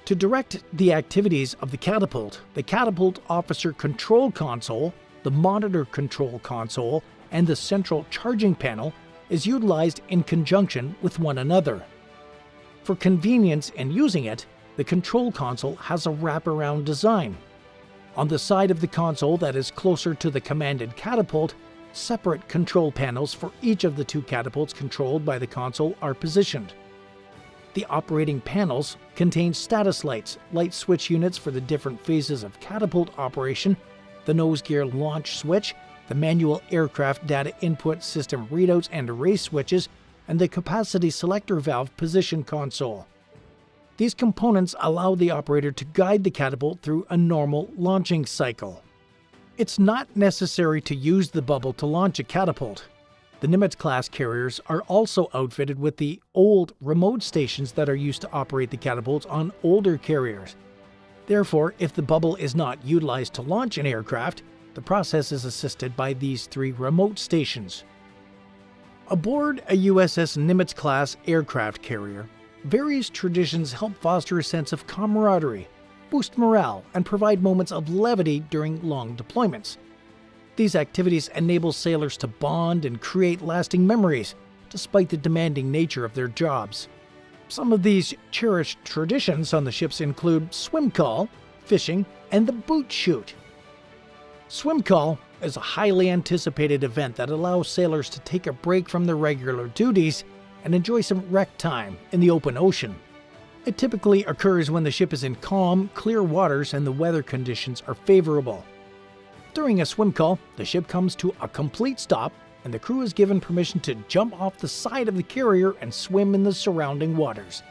To direct the activities of the catapult officer control console, the monitor control console, and the central charging panel is utilized in conjunction with one another. For convenience in using it, The control console has a wraparound design. On the side of the console that is closer to the commanded catapult, separate control panels for each of the two catapults controlled by the console are positioned. The operating panels contain status lights, light switch units for the different phases of catapult operation, the nose gear launch switch, the manual aircraft data input system readouts and array switches, and the capacity selector valve position console. These components allow the operator to guide the catapult through a normal launching cycle. It's not necessary to use the bubble to launch a catapult. The Nimitz-class carriers are also outfitted with the old remote stations that are used to operate the catapults on older carriers. Therefore, if the bubble is not utilized to launch an aircraft, the process is assisted by these 3 remote stations. Aboard a USS Nimitz-class aircraft carrier, various traditions help foster a sense of camaraderie, boost morale, and provide moments of levity during long deployments. These activities enable sailors to bond and create lasting memories, despite the demanding nature of their jobs. Some of these cherished traditions on the ships include swim call, fishing, and the boot shoot. Swim call is a highly anticipated event that allows sailors to take a break from their regular duties and enjoy some rec time in the open ocean. It typically occurs when the ship is in calm, clear waters and the weather conditions are favorable. During a swim call, the ship comes to a complete stop and the crew is given permission to jump off the side of the carrier and swim in the surrounding waters.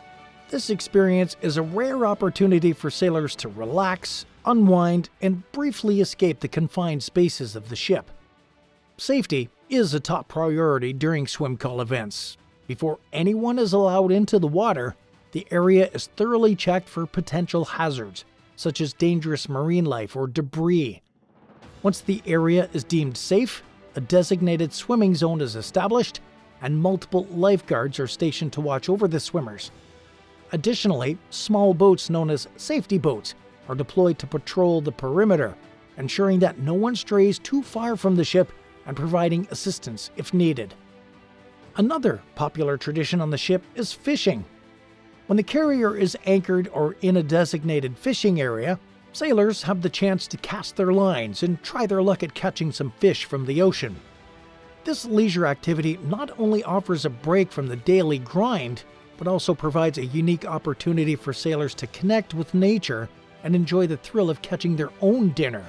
This experience is a rare opportunity for sailors to relax, unwind, and briefly escape the confined spaces of the ship. Safety is a top priority during swim call events. Before anyone is allowed into the water, the area is thoroughly checked for potential hazards, such as dangerous marine life or debris. Once the area is deemed safe, a designated swimming zone is established, and multiple lifeguards are stationed to watch over the swimmers. Additionally, small boats known as safety boats are deployed to patrol the perimeter, ensuring that no one strays too far from the ship and providing assistance if needed. Another popular tradition on the ship is fishing. When the carrier is anchored or in a designated fishing area, sailors have the chance to cast their lines and try their luck at catching some fish from the ocean. This leisure activity not only offers a break from the daily grind, but also provides a unique opportunity for sailors to connect with nature and enjoy the thrill of catching their own dinner.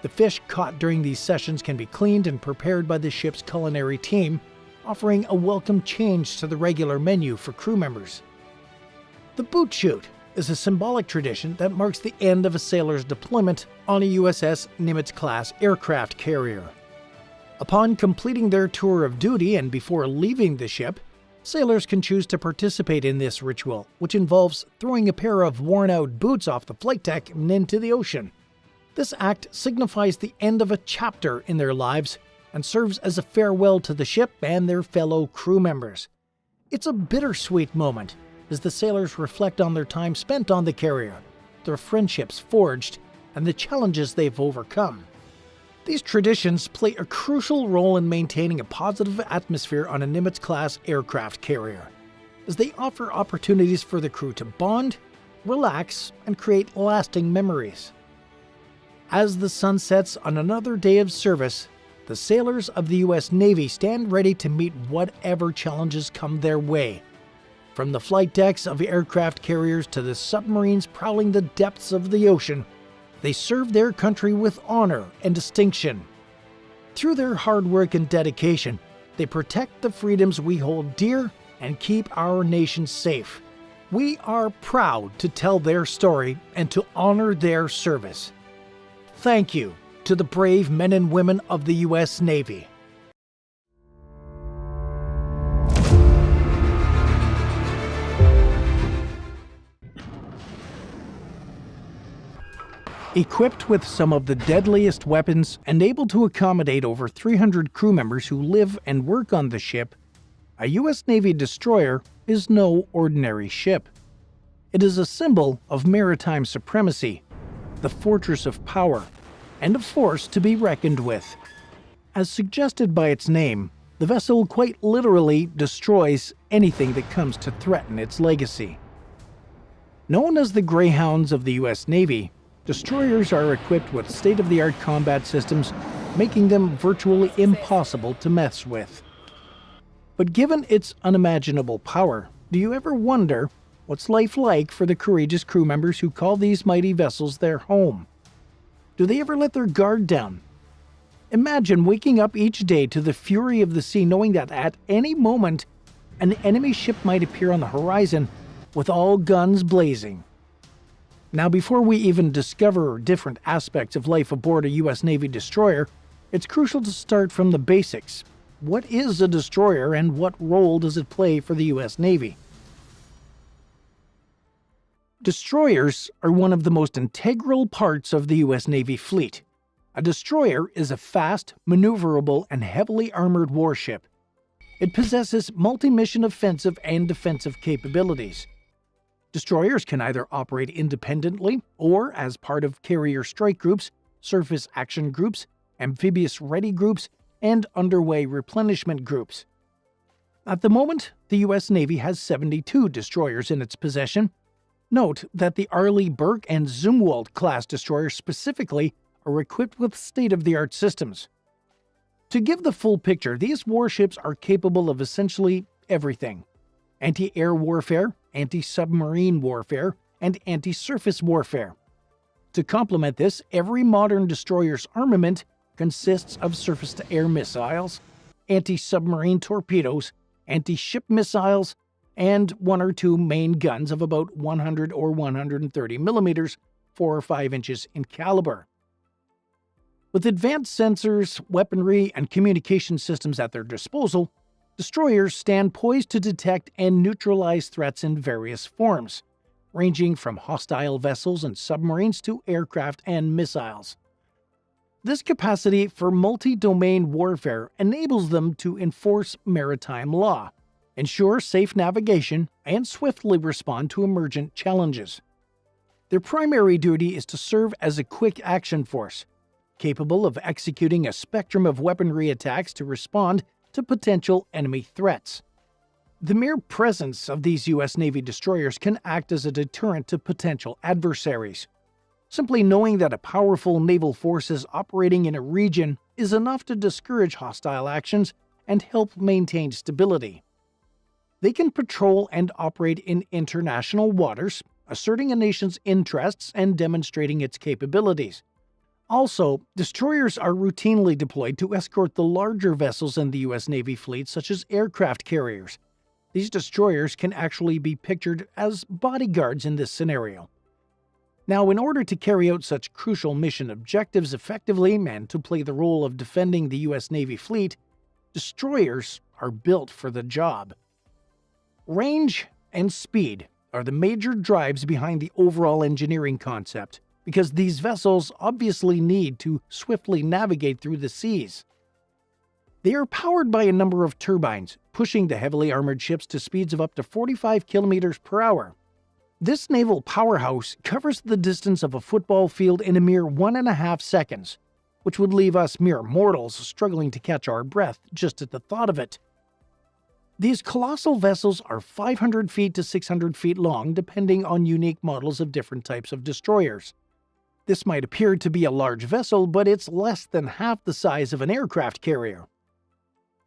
The fish caught during these sessions can be cleaned and prepared by the ship's culinary team, offering a welcome change to the regular menu for crew members. The boot shoot is a symbolic tradition that marks the end of a sailor's deployment on a USS Nimitz-class aircraft carrier. Upon completing their tour of duty and before leaving the ship, sailors can choose to participate in this ritual, which involves throwing a pair of worn-out boots off the flight deck and into the ocean. This act signifies the end of a chapter in their lives and serves as a farewell to the ship and their fellow crew members. It's a bittersweet moment as the sailors reflect on their time spent on the carrier, their friendships forged, and the challenges they've overcome. These traditions play a crucial role in maintaining a positive atmosphere on a Nimitz-class aircraft carrier, as they offer opportunities for the crew to bond, relax, and create lasting memories. As the sun sets on another day of service, the sailors of the U.S. Navy stand ready to meet whatever challenges come their way. From the flight decks of aircraft carriers to the submarines prowling the depths of the ocean, they serve their country with honor and distinction. Through their hard work and dedication, they protect the freedoms we hold dear and keep our nation safe. We are proud to tell their story and to honor their service. Thank you to the brave men and women of the U.S. Navy. Equipped with some of the deadliest weapons and able to accommodate over 300 crew members who live and work on the ship, a U.S. Navy destroyer is no ordinary ship. It is a symbol of maritime supremacy, the fortress of power, and a force to be reckoned with. As suggested by its name, the vessel quite literally destroys anything that comes to threaten its legacy. Known as the Greyhounds of the U.S. Navy, destroyers are equipped with state-of-the-art combat systems, making them virtually impossible to mess with. But given its unimaginable power, do you ever wonder what's life like for the courageous crew members who call these mighty vessels their home? Do they ever let their guard down? Imagine waking up each day to the fury of the sea, knowing that at any moment an enemy ship might appear on the horizon with all guns blazing. Now, before we even discover different aspects of life aboard a U.S. Navy destroyer, it's crucial to start from the basics. What is a destroyer and what role does it play for the U.S. Navy? Destroyers are one of the most integral parts of the U.S. Navy fleet. A destroyer is a fast, maneuverable, and heavily armored warship. It possesses multi-mission offensive and defensive capabilities. Destroyers can either operate independently or as part of carrier strike groups, surface action groups, amphibious ready groups, and underway replenishment groups. At the moment, the U.S. Navy has 72 destroyers in its possession. Note that the Arleigh Burke and Zumwalt class destroyers specifically are equipped with state-of-the-art systems. To give the full picture, these warships are capable of essentially everything: anti-air warfare, anti-submarine warfare, and anti-surface warfare. To complement this, every modern destroyer's armament consists of surface-to-air missiles, anti-submarine torpedoes, anti-ship missiles, and one or two main guns of about 100 or 130 millimeters, 4 or 5 inches in caliber. With advanced sensors, weaponry, and communication systems at their disposal, destroyers stand poised to detect and neutralize threats in various forms, ranging from hostile vessels and submarines to aircraft and missiles. This capacity for multi-domain warfare enables them to enforce maritime law, ensure safe navigation, and swiftly respond to emergent challenges. Their primary duty is to serve as a quick action force, capable of executing a spectrum of weaponry attacks to respond to potential enemy threats. The mere presence of these U.S. Navy destroyers can act as a deterrent to potential adversaries. Simply knowing that a powerful naval force is operating in a region is enough to discourage hostile actions and help maintain stability. They can patrol and operate in international waters, asserting a nation's interests and demonstrating its capabilities. Also, destroyers are routinely deployed to escort the larger vessels in the U.S. Navy fleet, such as aircraft carriers. These destroyers can actually be pictured as bodyguards in this scenario. Now, in order to carry out such crucial mission objectives effectively and to play the role of defending the U.S. Navy fleet, destroyers are built for the job. Range and speed are the major drives behind the overall engineering concept, because these vessels obviously need to swiftly navigate through the seas. They are powered by a number of turbines, pushing the heavily armored ships to speeds of up to 45 kilometers per hour. This naval powerhouse covers the distance of a football field in a mere 1.5 seconds, which would leave us mere mortals struggling to catch our breath just at the thought of it. These colossal vessels are 500 feet to 600 feet long, depending on unique models of different types of destroyers. This might appear to be a large vessel, but it's less than half the size of an aircraft carrier.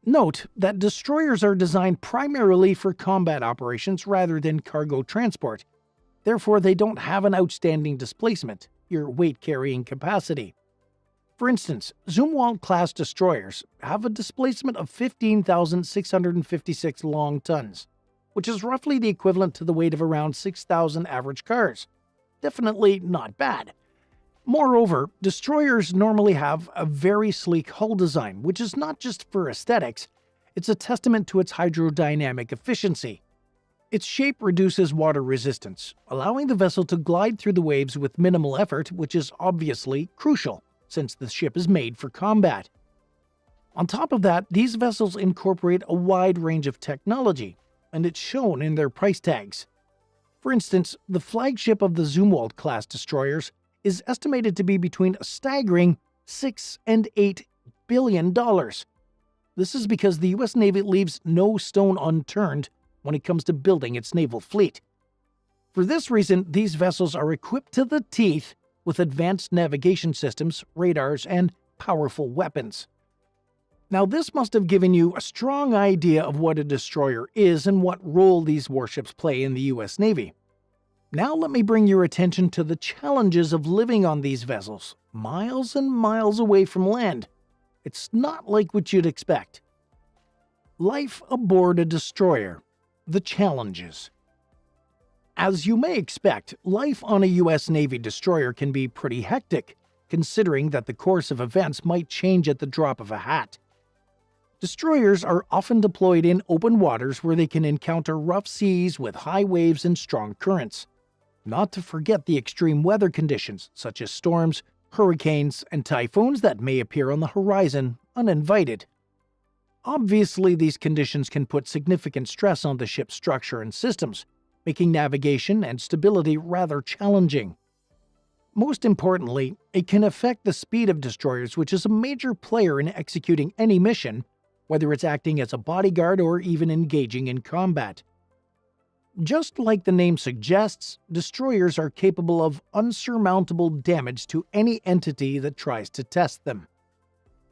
Note that destroyers are designed primarily for combat operations rather than cargo transport. Therefore, they don't have an outstanding displacement, your weight-carrying capacity. For instance, Zumwalt-class destroyers have a displacement of 15,656 long tons, which is roughly the equivalent to the weight of around 6,000 average cars. Definitely not bad. Moreover, destroyers normally have a very sleek hull design, which is not just for aesthetics, it's a testament to its hydrodynamic efficiency. Its shape reduces water resistance, allowing the vessel to glide through the waves with minimal effort, which is obviously crucial, since the ship is made for combat. On top of that, these vessels incorporate a wide range of technology, and it's shown in their price tags. For instance, the flagship of the Zumwalt-class destroyers is estimated to be between a staggering $6 and $8 billion. This is because the U.S. Navy leaves no stone unturned when it comes to building its naval fleet. For this reason, these vessels are equipped to the teeth with advanced navigation systems, radars, and powerful weapons. Now, this must have given you a strong idea of what a destroyer is and what role these warships play in the US Navy. Now let me bring your attention to the challenges of living on these vessels, miles and miles away from land. It's not like what you'd expect. Life aboard a destroyer. The challenges. As you may expect, life on a US Navy destroyer can be pretty hectic, considering that the course of events might change at the drop of a hat. Destroyers are often deployed in open waters where they can encounter rough seas with high waves and strong currents. Not to forget the extreme weather conditions, such as storms, hurricanes, and typhoons that may appear on the horizon uninvited. Obviously, these conditions can put significant stress on the ship's structure and systems, making navigation and stability rather challenging. Most importantly, it can affect the speed of destroyers, which is a major player in executing any mission, whether it's acting as a bodyguard or even engaging in combat. Just like the name suggests, destroyers are capable of unsurmountable damage to any entity that tries to test them.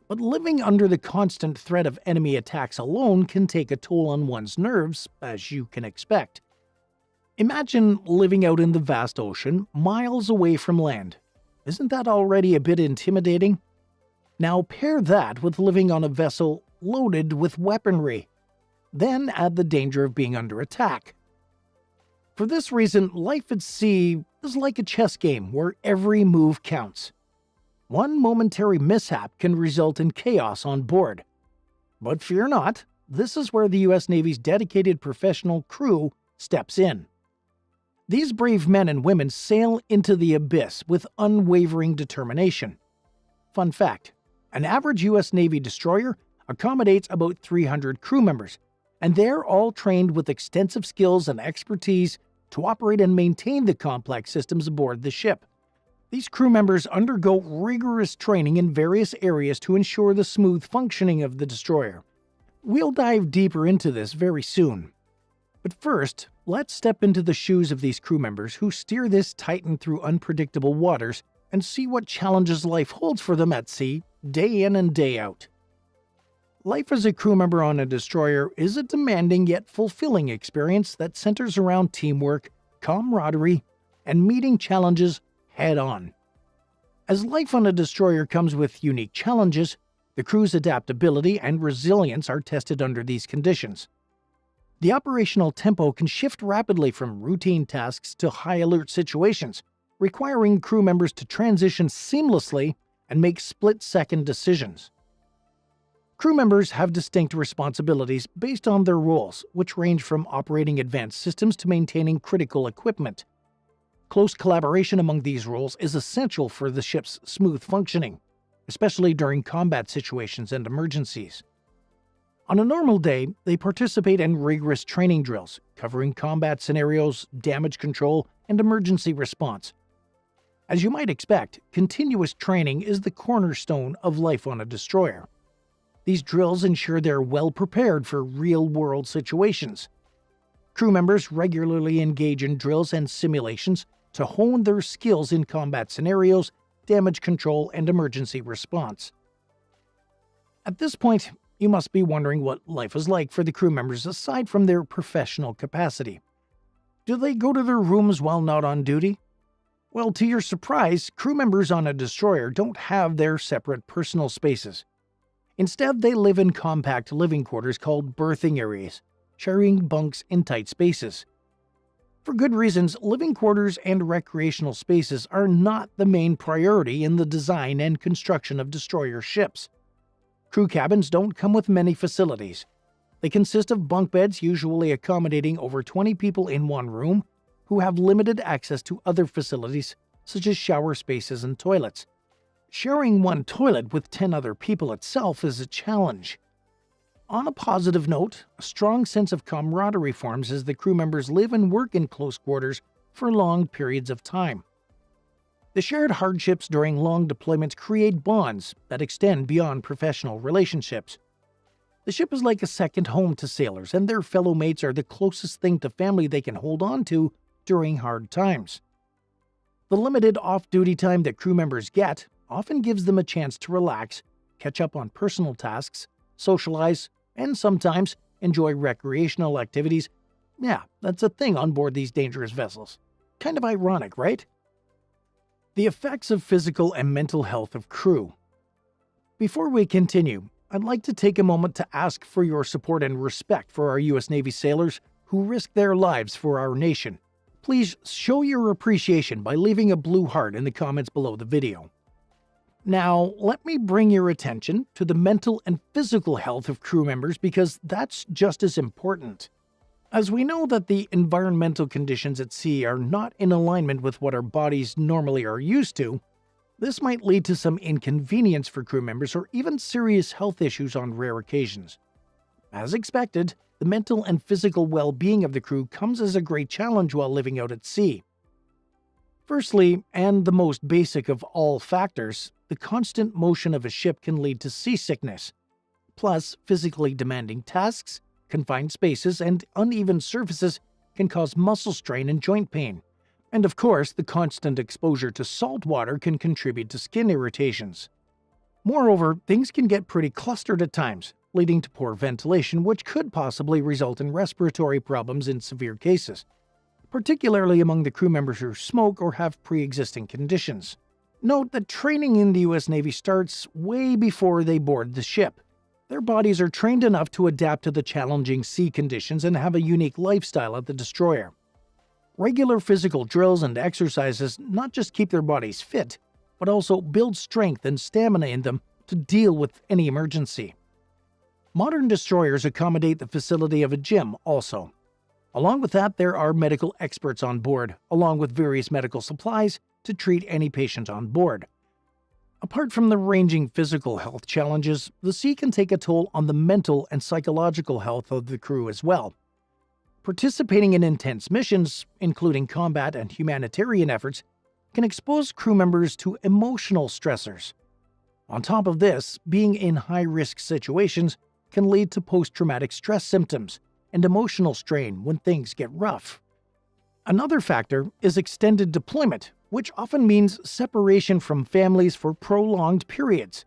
But living under the constant threat of enemy attacks alone can take a toll on one's nerves, as you can expect. Imagine living out in the vast ocean, miles away from land. Isn't that already a bit intimidating? Now pair that with living on a vessel loaded with weaponry. Then add the danger of being under attack. For this reason, life at sea is like a chess game where every move counts. One momentary mishap can result in chaos on board. But fear not, this is where the US Navy's dedicated professional crew steps in. These brave men and women sail into the abyss with unwavering determination. Fun fact, an average US Navy destroyer accommodates about 300 crew members, and they're all trained with extensive skills and expertise to operate and maintain the complex systems aboard the ship. These crew members undergo rigorous training in various areas to ensure the smooth functioning of the destroyer. We'll dive deeper into this very soon. But first, let's step into the shoes of these crew members who steer this Titan through unpredictable waters and see what challenges life holds for them at sea, day in and day out. Life as a crew member on a destroyer is a demanding yet fulfilling experience that centers around teamwork, camaraderie, and meeting challenges head-on. As life on a destroyer comes with unique challenges, the crew's adaptability and resilience are tested under these conditions. The operational tempo can shift rapidly from routine tasks to high-alert situations, requiring crew members to transition seamlessly and make split-second decisions. Crew members have distinct responsibilities based on their roles, which range from operating advanced systems to maintaining critical equipment. Close collaboration among these roles is essential for the ship's smooth functioning, especially during combat situations and emergencies. On a normal day, they participate in rigorous training drills, covering combat scenarios, damage control, and emergency response. As you might expect, continuous training is the cornerstone of life on a destroyer. These drills ensure they're well prepared for real-world situations. Crew members regularly engage in drills and simulations to hone their skills in combat scenarios, damage control, and emergency response. At this point, you must be wondering what life is like for the crew members aside from their professional capacity. Do they go to their rooms while not on duty? Well, to your surprise, crew members on a destroyer don't have their separate personal spaces. Instead, they live in compact living quarters called berthing areas, sharing bunks in tight spaces. For good reasons, living quarters and recreational spaces are not the main priority in the design and construction of destroyer ships. Crew cabins don't come with many facilities. They consist of bunk beds usually accommodating over 20 people in one room, who have limited access to other facilities such as shower spaces and toilets. Sharing one toilet with 10 other people itself is a challenge. On a positive note, a strong sense of camaraderie forms as the crew members live and work in close quarters for long periods of time. The shared hardships during long deployments create bonds that extend beyond professional relationships. The ship is like a second home to sailors, and their fellow mates are the closest thing to family they can hold on to during hard times. The limited off-duty time that crew members get often gives them a chance to relax, catch up on personal tasks, socialize, and sometimes enjoy recreational activities. Yeah, that's a thing on board these dangerous vessels. Kind of ironic, right? The effects of physical and mental health of crew. Before we continue, I'd like to take a moment to ask for your support and respect for our U.S. Navy sailors who risk their lives for our nation. Please show your appreciation by leaving a blue heart in the comments below the video. Now, let me bring your attention to the mental and physical health of crew members because that's just as important. As we know that the environmental conditions at sea are not in alignment with what our bodies normally are used to, this might lead to some inconvenience for crew members or even serious health issues on rare occasions. As expected, the mental and physical well-being of the crew comes as a great challenge while living out at sea. Firstly, and the most basic of all factors, the constant motion of a ship can lead to seasickness. Plus, physically demanding tasks, confined spaces, and uneven surfaces can cause muscle strain and joint pain. And of course, the constant exposure to salt water can contribute to skin irritations. Moreover, things can get pretty clustered at times, leading to poor ventilation, which could possibly result in respiratory problems in severe cases, particularly among the crew members who smoke or have pre-existing conditions. Note that training in the U.S. Navy starts way before they board the ship. Their bodies are trained enough to adapt to the challenging sea conditions and have a unique lifestyle at the destroyer. Regular physical drills and exercises not just keep their bodies fit, but also build strength and stamina in them to deal with any emergency. Modern destroyers accommodate the facility of a gym also. Along with that, there are medical experts on board, along with various medical supplies to treat any patient on board. Apart from the ranging physical health challenges, the sea can take a toll on the mental and psychological health of the crew as well. Participating in intense missions, including combat and humanitarian efforts, can expose crew members to emotional stressors. On top of this, being in high-risk situations can lead to post-traumatic stress symptoms and emotional strain when things get rough. Another factor is extended deployment, which often means separation from families for prolonged periods.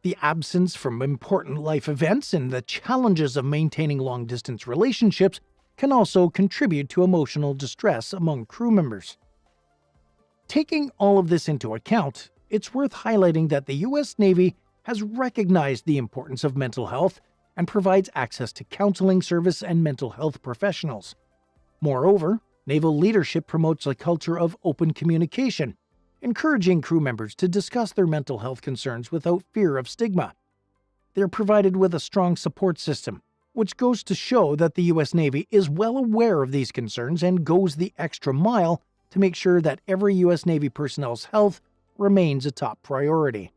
The absence from important life events and the challenges of maintaining long-distance relationships can also contribute to emotional distress among crew members. Taking all of this into account, it's worth highlighting that the U.S. Navy has recognized the importance of mental health and provides access to counseling service and mental health professionals. Moreover, naval leadership promotes a culture of open communication, encouraging crew members to discuss their mental health concerns without fear of stigma. They're provided with a strong support system, which goes to show that the U.S. Navy is well aware of these concerns and goes the extra mile to make sure that every U.S. Navy personnel's health remains a top priority.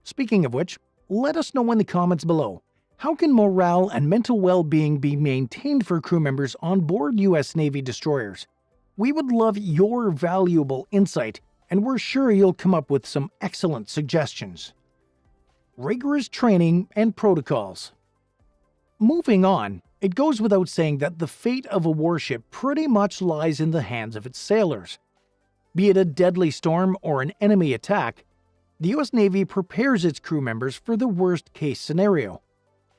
Speaking of which, let us know in the comments below, how can morale and mental well-being be maintained for crew members on board U.S. Navy destroyers? We would love your valuable insight, and we're sure you'll come up with some excellent suggestions. Rigorous training and protocols. Moving on, it goes without saying that the fate of a warship pretty much lies in the hands of its sailors. Be it a deadly storm or an enemy attack, the U.S. Navy prepares its crew members for the worst-case scenario.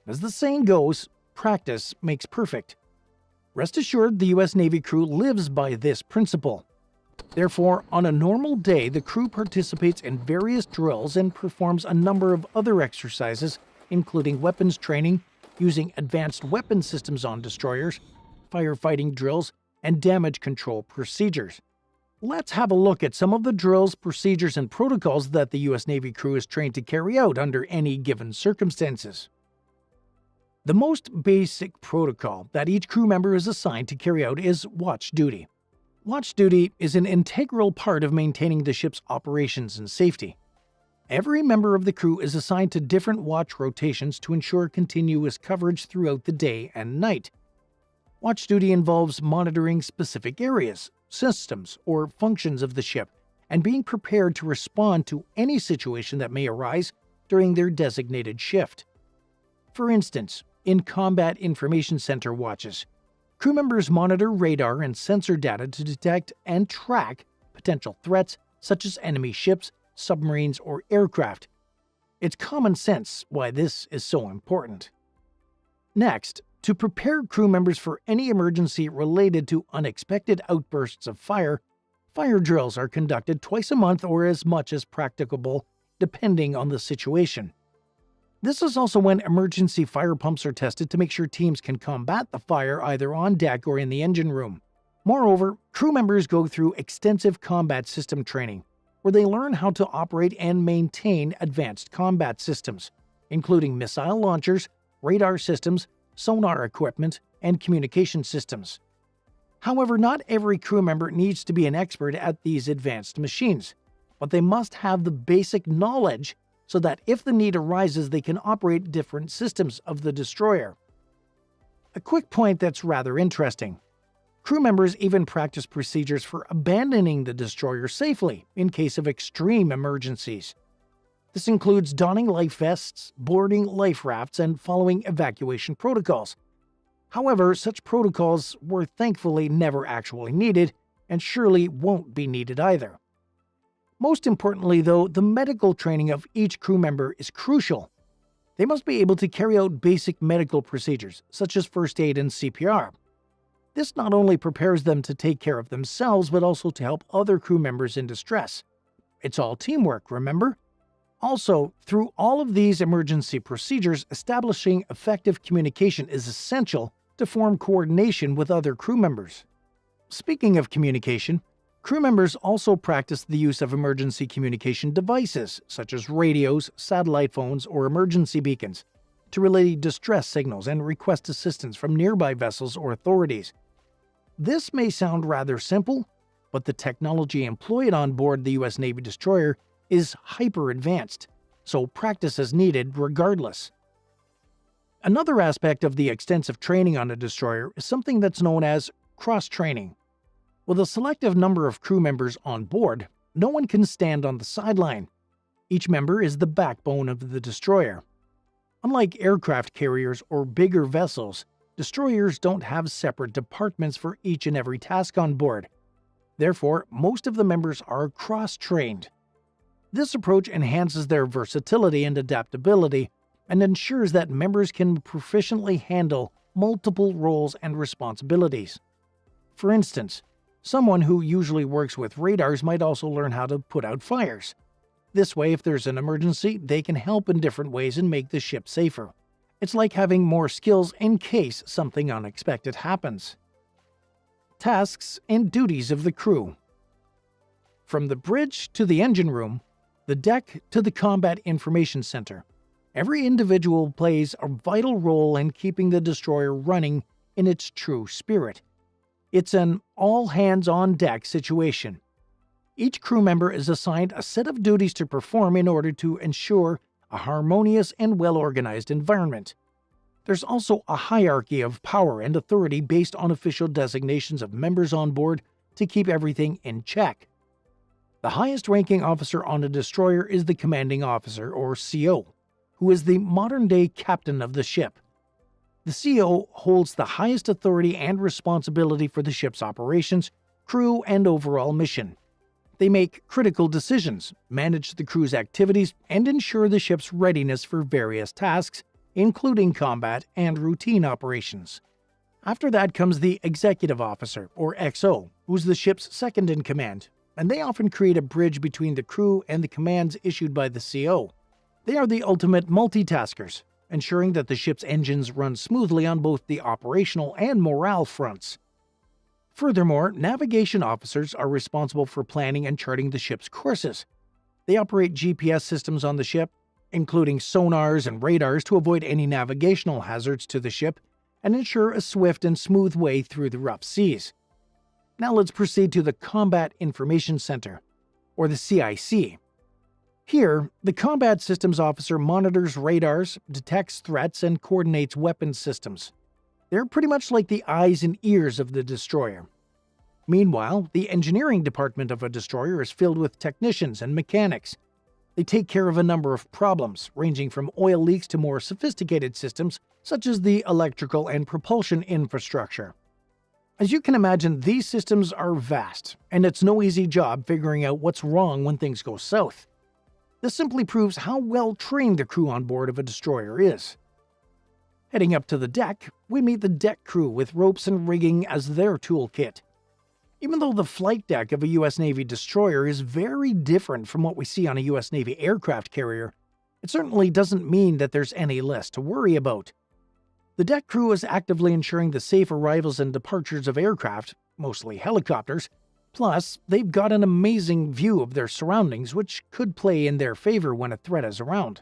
As the saying goes, practice makes perfect. Rest assured, the U.S. Navy crew lives by this principle. Therefore, on a normal day, the crew participates in various drills and performs a number of other exercises, including weapons training, using advanced weapon systems on destroyers, firefighting drills, and damage control procedures. Let's have a look at some of the drills, procedures, and protocols that the U.S. Navy crew is trained to carry out under any given circumstances. The most basic protocol that each crew member is assigned to carry out is watch duty. Watch duty is an integral part of maintaining the ship's operations and safety. Every member of the crew is assigned to different watch rotations to ensure continuous coverage throughout the day and night. Watch duty involves monitoring specific areas, systems, or functions of the ship, and being prepared to respond to any situation that may arise during their designated shift. For instance, in Combat Information Center watches, Crew members monitor radar and sensor data to detect and track potential threats such as enemy ships, submarines, or aircraft. It's common sense why this is so important. Next, to prepare crew members for any emergency related to unexpected outbursts of fire, fire drills are conducted twice a month or as much as practicable, depending on the situation. This is also when emergency fire pumps are tested to make sure teams can combat the fire either on deck or in the engine room. Moreover, crew members go through extensive combat system training, where they learn how to operate and maintain advanced combat systems, including missile launchers, radar systems, sonar equipment, and communication systems. However, not every crew member needs to be an expert at these advanced machines, but they must have the basic knowledge so that if the need arises, they can operate different systems of the destroyer. A quick point that's rather interesting. Crew members even practice procedures for abandoning the destroyer safely in case of extreme emergencies. This includes donning life vests, boarding life rafts, and following evacuation protocols. However, such protocols were thankfully never actually needed, and surely won't be needed either. Most importantly, though, the medical training of each crew member is crucial. They must be able to carry out basic medical procedures, such as first aid and CPR. This not only prepares them to take care of themselves, but also to help other crew members in distress. It's all teamwork, remember? Also, through all of these emergency procedures, establishing effective communication is essential to form coordination with other crew members. Speaking of communication, crew members also practice the use of emergency communication devices, such as radios, satellite phones, or emergency beacons, to relay distress signals and request assistance from nearby vessels or authorities. This may sound rather simple, but the technology employed on board the U.S. Navy destroyer is hyper-advanced, so practice is needed regardless. Another aspect of the extensive training on a destroyer is something that's known as cross-training. With a selective number of crew members on board, no one can stand on the sideline. Each member is the backbone of the destroyer. Unlike aircraft carriers or bigger vessels, destroyers don't have separate departments for each and every task on board. Therefore, most of the members are cross-trained. This approach enhances their versatility and adaptability and ensures that members can proficiently handle multiple roles and responsibilities. For instance, someone who usually works with radars might also learn how to put out fires. This way, if there's an emergency, they can help in different ways and make the ship safer. It's like having more skills in case something unexpected happens. Tasks and duties of the crew. From the bridge to the engine room, the deck to the combat information center, every individual plays a vital role in keeping the destroyer running in its true spirit. It's an all-hands-on-deck situation. Each crew member is assigned a set of duties to perform in order to ensure a harmonious and well-organized environment. There's also a hierarchy of power and authority based on official designations of members on board to keep everything in check. The highest-ranking officer on a destroyer is the commanding officer, or CO, who is the modern-day captain of the ship. The CO holds the highest authority and responsibility for the ship's operations, crew, and overall mission. They make critical decisions, manage the crew's activities, and ensure the ship's readiness for various tasks, including combat and routine operations. After that comes the executive officer, or XO, who's the ship's second-in-command, and they often create a bridge between the crew and the commands issued by the CO. They are the ultimate multitaskers, ensuring that the ship's engines run smoothly on both the operational and morale fronts. Furthermore, navigation officers are responsible for planning and charting the ship's courses. They operate GPS systems on the ship, including sonars and radars to avoid any navigational hazards to the ship and ensure a swift and smooth way through the rough seas. Now let's proceed to the Combat Information Center, or the CIC. Here, the Combat Systems Officer monitors radars, detects threats, and coordinates weapons systems. They're pretty much like the eyes and ears of the destroyer. Meanwhile, the engineering department of a destroyer is filled with technicians and mechanics. They take care of a number of problems, ranging from oil leaks to more sophisticated systems, such as the electrical and propulsion infrastructure. As you can imagine, these systems are vast, and it's no easy job figuring out what's wrong when things go south. This simply proves how well trained the crew on board of a destroyer is. Heading up to the deck, we meet the deck crew with ropes and rigging as their toolkit. Even though the flight deck of a US Navy destroyer is very different from what we see on a US Navy aircraft carrier, it certainly doesn't mean that there's any less to worry about. The deck crew is actively ensuring the safe arrivals and departures of aircraft, mostly helicopters, plus they've got an amazing view of their surroundings which could play in their favor when a threat is around.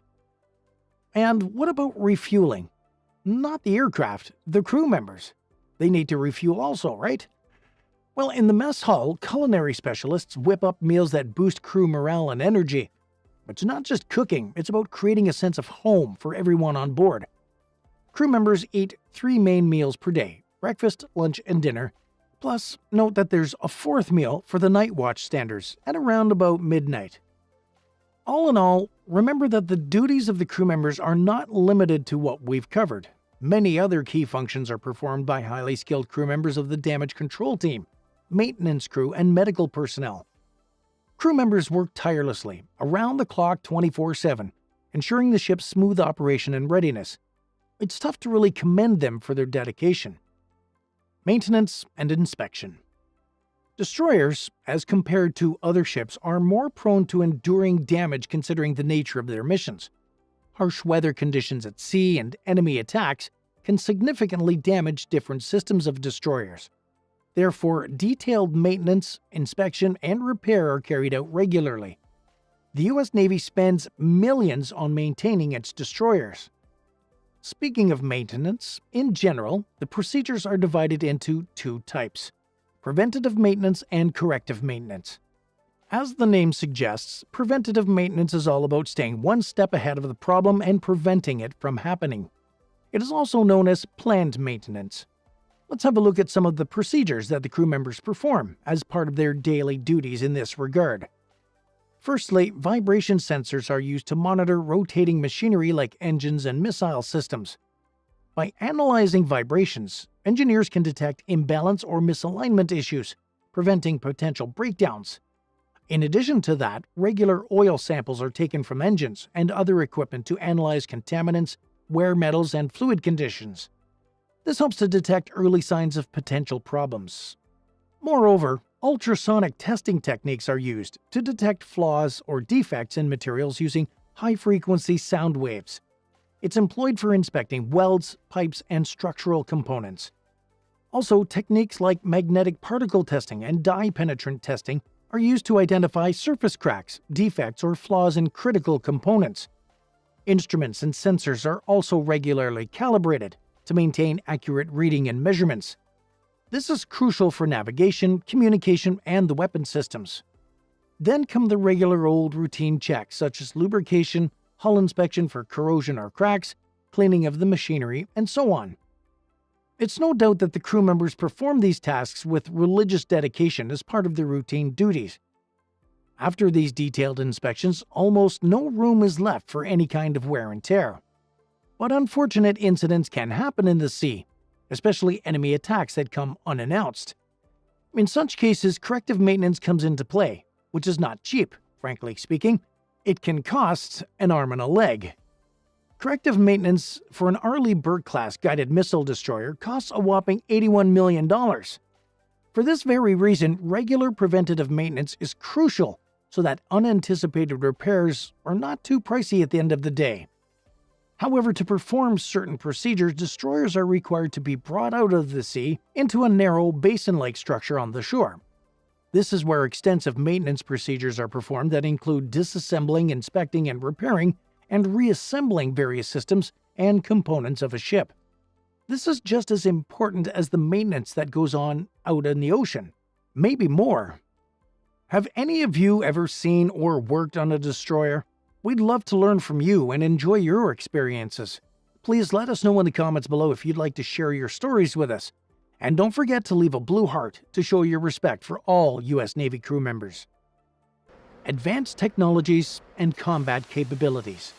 And what about refueling? Not the aircraft, the crew members. They need to refuel also, right? Well, in the mess hall, culinary specialists whip up meals that boost crew morale and energy. But it's not just cooking, it's about creating a sense of home for everyone on board. Crew members eat 3 main meals per day: breakfast, lunch, and dinner. Plus, note that there's a 4th meal for the night watch standards at around about midnight. All in all, remember that the duties of the crew members are not limited to what we've covered. Many other key functions are performed by highly skilled crew members of the damage control team, maintenance crew, and medical personnel. Crew members work tirelessly, around the clock 24/7, ensuring the ship's smooth operation and readiness. It's tough to really commend them for their dedication. Maintenance and inspection. Destroyers, as compared to other ships, are more prone to enduring damage considering the nature of their missions. Harsh weather conditions at sea and enemy attacks can significantly damage different systems of destroyers. Therefore, detailed maintenance, inspection, and repair are carried out regularly. The US Navy spends millions on maintaining its destroyers. Speaking of maintenance, in general, the procedures are divided into 2 types: preventative maintenance and corrective maintenance. As the name suggests, preventative maintenance is all about staying one step ahead of the problem and preventing it from happening. It is also known as planned maintenance. Let's have a look at some of the procedures that the crew members perform as part of their daily duties in this regard. Firstly, vibration sensors are used to monitor rotating machinery like engines and missile systems. By analyzing vibrations, engineers can detect imbalance or misalignment issues, preventing potential breakdowns. In addition to that, regular oil samples are taken from engines and other equipment to analyze contaminants, wear metals, and fluid conditions. This helps to detect early signs of potential problems. Moreover, ultrasonic testing techniques are used to detect flaws or defects in materials using high-frequency sound waves. It's employed for inspecting welds, pipes, and structural components. Also, techniques like magnetic particle testing and dye penetrant testing are used to identify surface cracks, defects, or flaws in critical components. Instruments and sensors are also regularly calibrated to maintain accurate reading and measurements. This is crucial for navigation, communication, and the weapon systems. Then come the regular old routine checks such as lubrication, hull inspection for corrosion or cracks, cleaning of the machinery, and so on. It's no doubt that the crew members perform these tasks with religious dedication as part of their routine duties. After these detailed inspections, almost no room is left for any kind of wear and tear. But unfortunate incidents can happen in the sea, especially enemy attacks that come unannounced. In such cases, corrective maintenance comes into play, which is not cheap, frankly speaking. It can cost an arm and a leg. Corrective maintenance for an Arleigh Burke-class guided missile destroyer costs a whopping $81 million. For this very reason, regular preventative maintenance is crucial so that unanticipated repairs are not too pricey at the end of the day. However, to perform certain procedures, destroyers are required to be brought out of the sea into a narrow basin-like structure on the shore. This is where extensive maintenance procedures are performed that include disassembling, inspecting, and repairing, and reassembling various systems and components of a ship. This is just as important as the maintenance that goes on out in the ocean, maybe more. Have any of you ever seen or worked on a destroyer? We'd love to learn from you and enjoy your experiences. Please let us know in the comments below if you'd like to share your stories with us. And don't forget to leave a blue heart to show your respect for all US Navy crew members. Advanced technologies and combat capabilities.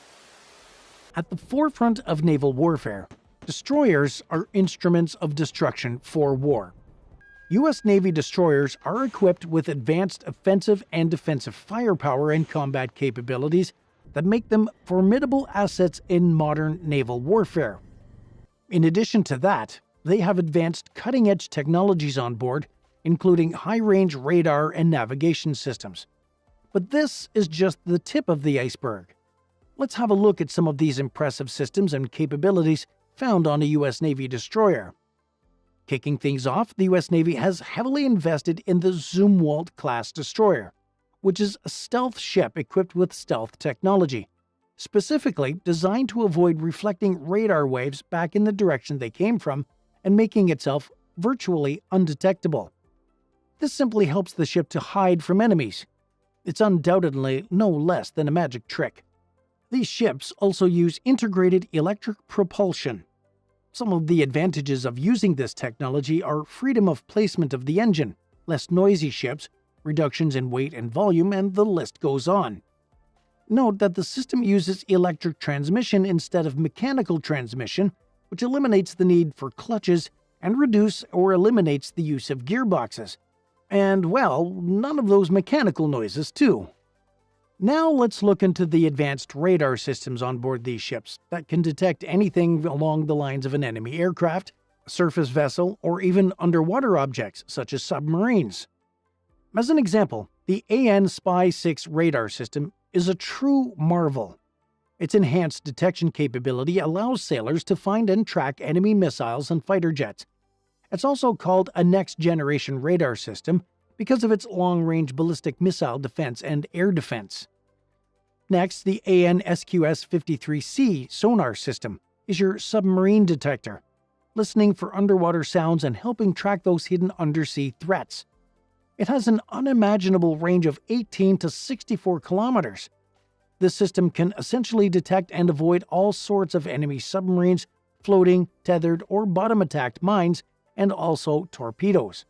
At the forefront of naval warfare, destroyers are instruments of destruction for war. U.S. Navy destroyers are equipped with advanced offensive and defensive firepower and combat capabilities that make them formidable assets in modern naval warfare. In addition to that, they have advanced cutting-edge technologies on board, including high-range radar and navigation systems. But this is just the tip of the iceberg. Let's have a look at some of these impressive systems and capabilities found on a U.S. Navy destroyer. Kicking things off, the U.S. Navy has heavily invested in the Zumwalt-class destroyer, which is a stealth ship equipped with stealth technology, specifically designed to avoid reflecting radar waves back in the direction they came from and making itself virtually undetectable. This simply helps the ship to hide from enemies. It's undoubtedly no less than a magic trick. These ships also use integrated electric propulsion. Some of the advantages of using this technology are freedom of placement of the engine, less noisy ships, reductions in weight and volume, and the list goes on. Note that the system uses electric transmission instead of mechanical transmission, which eliminates the need for clutches and reduces or eliminates the use of gearboxes. And, well, none of those mechanical noises, too. Now let's look into the advanced radar systems on board these ships that can detect anything along the lines of an enemy aircraft, a surface vessel, or even underwater objects such as submarines. As an example, the AN Spy-6 radar system is a true marvel. Its enhanced detection capability allows sailors to find and track enemy missiles and fighter jets. It's also called a next-generation radar system because of its long-range ballistic missile defense and air defense. Next, the AN/SQS-53C sonar system is your submarine detector, listening for underwater sounds and helping track those hidden undersea threats. It has an unimaginable range of 18 to 64 kilometers. This system can essentially detect and avoid all sorts of enemy submarines, floating, tethered, or bottom-attacked mines, and also torpedoes.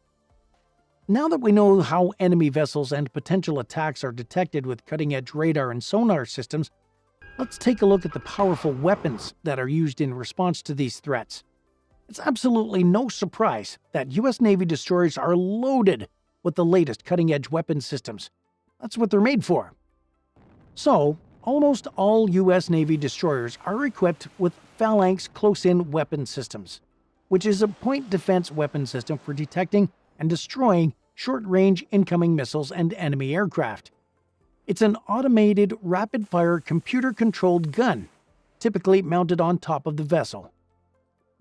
Now that we know how enemy vessels and potential attacks are detected with cutting-edge radar and sonar systems, let's take a look at the powerful weapons that are used in response to these threats. It's absolutely no surprise that U.S. Navy destroyers are loaded with the latest cutting-edge weapon systems. That's what they're made for. So, almost all U.S. Navy destroyers are equipped with Phalanx close-in weapon systems, which is a point defense weapon system for detecting and destroying short-range incoming missiles and enemy aircraft. It's an automated, rapid-fire, computer-controlled gun, typically mounted on top of the vessel.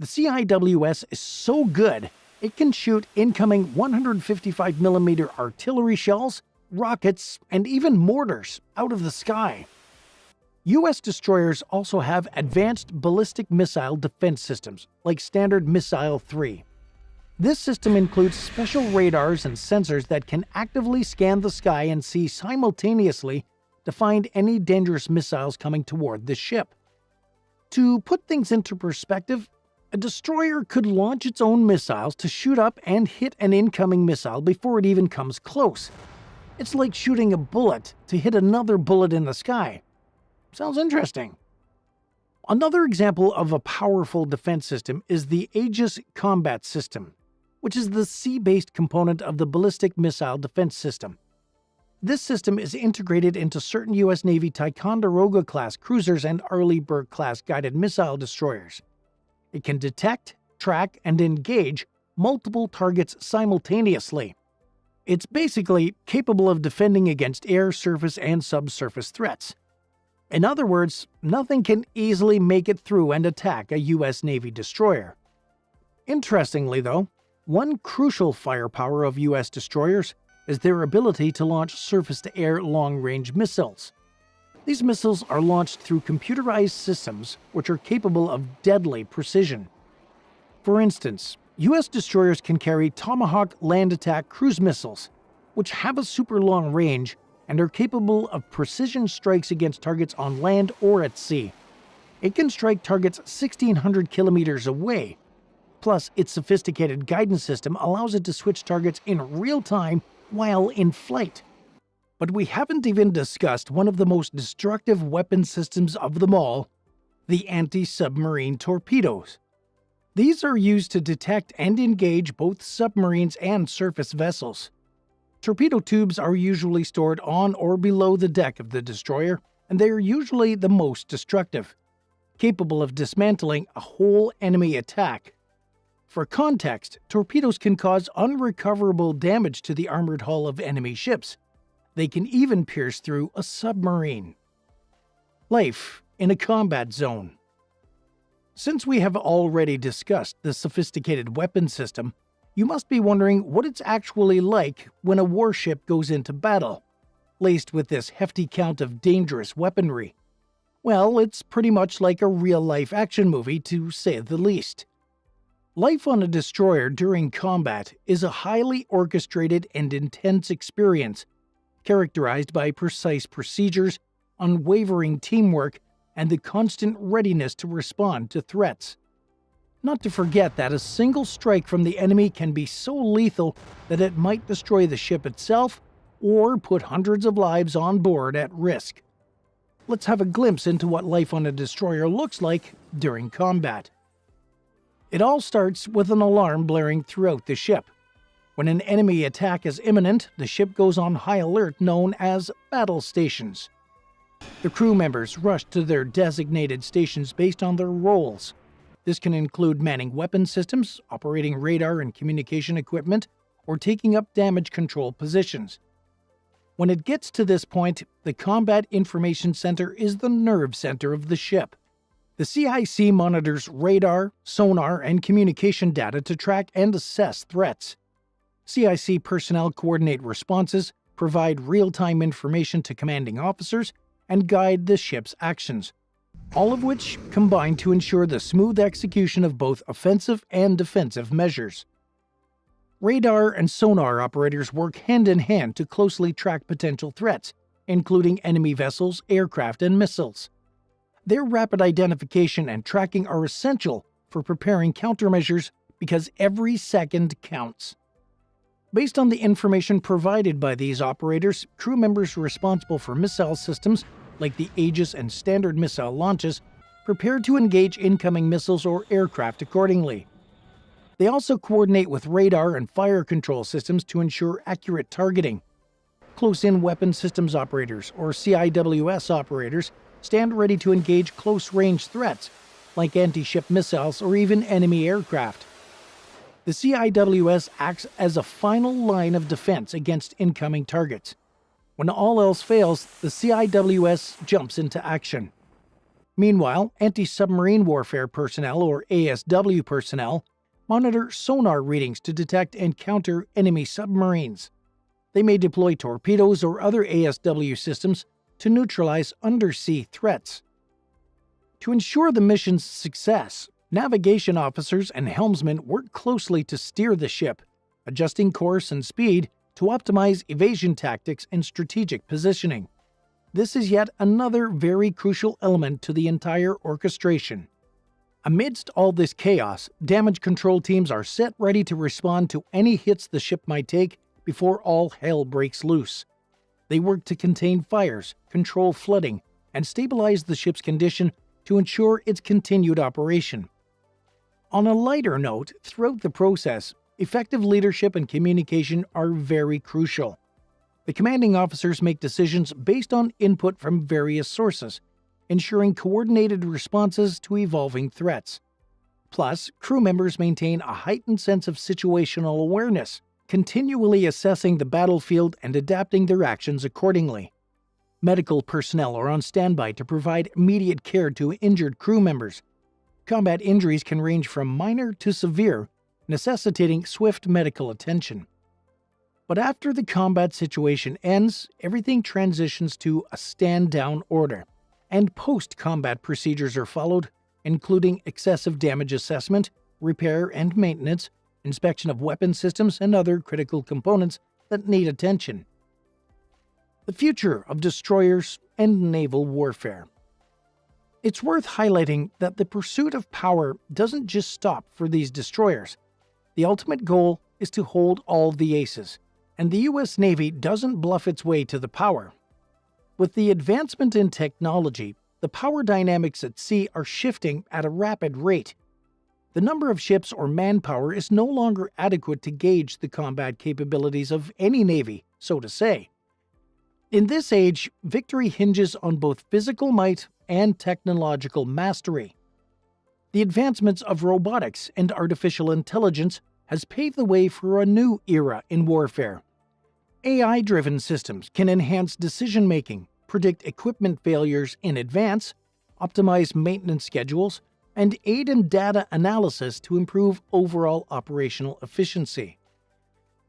The CIWS is so good, it can shoot incoming 155mm artillery shells, rockets, and even mortars out of the sky. U.S. destroyers also have advanced ballistic missile defense systems, like Standard Missile-3. This system includes special radars and sensors that can actively scan the sky and see simultaneously to find any dangerous missiles coming toward the ship. To put things into perspective, a destroyer could launch its own missiles to shoot up and hit an incoming missile before it even comes close. It's like shooting a bullet to hit another bullet in the sky. Sounds interesting. Another example of a powerful defense system is the Aegis Combat System, which is the sea-based component of the Ballistic Missile Defense System. This system is integrated into certain U.S. Navy Ticonderoga-class cruisers and Arleigh Burke-class guided missile destroyers. It can detect, track, and engage multiple targets simultaneously. It's basically capable of defending against air, surface, and subsurface threats. In other words, nothing can easily make it through and attack a U.S. Navy destroyer. Interestingly, though, one crucial firepower of U.S. destroyers is their ability to launch surface-to-air long-range missiles. These missiles are launched through computerized systems which are capable of deadly precision. For instance, U.S. destroyers can carry Tomahawk land attack cruise missiles, which have a super long range and are capable of precision strikes against targets on land or at sea. It can strike targets 1,600 kilometers away. Plus, its sophisticated guidance system allows it to switch targets in real time while in flight. But we haven't even discussed one of the most destructive weapon systems of them all, the anti-submarine torpedoes. These are used to detect and engage both submarines and surface vessels. Torpedo tubes are usually stored on or below the deck of the destroyer, and they are usually the most destructive, capable of dismantling a whole enemy attack. For context, torpedoes can cause unrecoverable damage to the armored hull of enemy ships. They can even pierce through a submarine. Life in a combat zone. Since we have already discussed the sophisticated weapon system, you must be wondering what it's actually like when a warship goes into battle, laced with this hefty count of dangerous weaponry. Well, it's pretty much like a real-life action movie, to say the least. Life on a destroyer during combat is a highly orchestrated and intense experience, characterized by precise procedures, unwavering teamwork, and the constant readiness to respond to threats. Not to forget that a single strike from the enemy can be so lethal that it might destroy the ship itself or put hundreds of lives on board at risk. Let's have a glimpse into what life on a destroyer looks like during combat. It all starts with an alarm blaring throughout the ship. When an enemy attack is imminent, the ship goes on high alert known as battle stations. The crew members rush to their designated stations based on their roles. This can include manning weapon systems, operating radar and communication equipment, or taking up damage control positions. When it gets to this point, the Combat Information Center is the nerve center of the ship. The CIC monitors radar, sonar, and communication data to track and assess threats. CIC personnel coordinate responses, provide real-time information to commanding officers, and guide the ship's actions, all of which combine to ensure the smooth execution of both offensive and defensive measures. Radar and sonar operators work hand in hand to closely track potential threats, including enemy vessels, aircraft, and missiles. Their rapid identification and tracking are essential for preparing countermeasures because every second counts. Based on the information provided by these operators, crew members responsible for missile systems, like the Aegis and Standard missile launches, prepare to engage incoming missiles or aircraft accordingly. They also coordinate with radar and fire control systems to ensure accurate targeting. Close-in weapon systems operators, or CIWS operators, stand ready to engage close-range threats, like anti-ship missiles or even enemy aircraft. The CIWS acts as a final line of defense against incoming targets. When all else fails, the CIWS jumps into action. Meanwhile, anti-submarine warfare personnel, or ASW personnel, monitor sonar readings to detect and counter enemy submarines. They may deploy torpedoes or other ASW systems to neutralize undersea threats. To ensure the mission's success, navigation officers and helmsmen work closely to steer the ship, adjusting course and speed to optimize evasion tactics and strategic positioning. This is yet another very crucial element to the entire orchestration. Amidst all this chaos, damage control teams are set ready to respond to any hits the ship might take before all hell breaks loose. They work to contain fires, control flooding, and stabilize the ship's condition to ensure its continued operation. On a lighter note, throughout the process, effective leadership and communication are very crucial. The commanding officers make decisions based on input from various sources, ensuring coordinated responses to evolving threats. Plus, crew members maintain a heightened sense of situational awareness, continually assessing the battlefield and adapting their actions accordingly. Medical personnel are on standby to provide immediate care to injured crew members. Combat injuries can range from minor to severe, necessitating swift medical attention. But after the combat situation ends, everything transitions to a stand-down order, and post-combat procedures are followed, including excessive damage assessment, repair and maintenance, inspection of weapon systems, and other critical components that need attention. The future of destroyers and naval warfare. It's worth highlighting that the pursuit of power doesn't just stop for these destroyers. The ultimate goal is to hold all the aces, and the U.S. Navy doesn't bluff its way to the power. With the advancement in technology, the power dynamics at sea are shifting at a rapid rate. the number of ships or manpower is no longer adequate to gauge the combat capabilities of any navy, so to say. In this age, victory hinges on both physical might and technological mastery. The advancements of robotics and artificial intelligence has paved the way for a new era in warfare. AI-driven systems can enhance decision-making, predict equipment failures in advance, optimize maintenance schedules, and aid in data analysis to improve overall operational efficiency.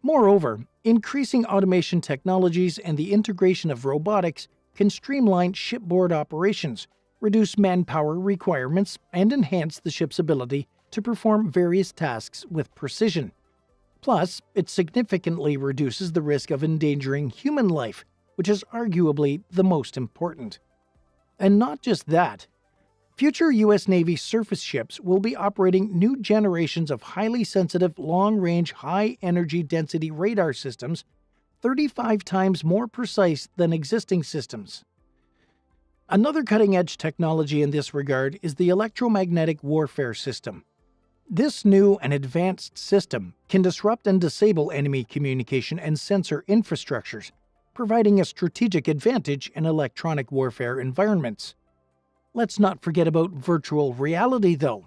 Moreover, increasing automation technologies and the integration of robotics can streamline shipboard operations, reduce manpower requirements, and enhance the ship's ability to perform various tasks with precision. Plus, it significantly reduces the risk of endangering human life, which is arguably the most important. And not just that. Future U.S. Navy surface ships will be operating new generations of highly sensitive, long-range, high-energy density radar systems, 35 times more precise than existing systems. Another cutting-edge technology in this regard is the electromagnetic warfare system. This new and advanced system can disrupt and disable enemy communication and sensor infrastructures, providing a strategic advantage in electronic warfare environments. Let's not forget about virtual reality, though.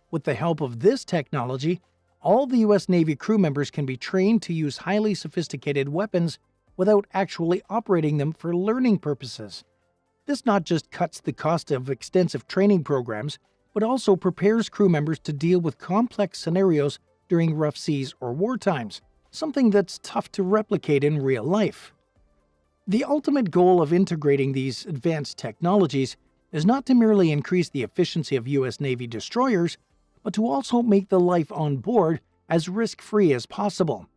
With the help of this technology, all the U.S. Navy crew members can be trained to use highly sophisticated weapons without actually operating them for learning purposes. This not just cuts the cost of extensive training programs, but also prepares crew members to deal with complex scenarios during rough seas or war times, something that's tough to replicate in real life. The ultimate goal of integrating these advanced technologies is not to merely increase the efficiency of U.S. Navy destroyers, but to also make the life on board as risk-free as possible.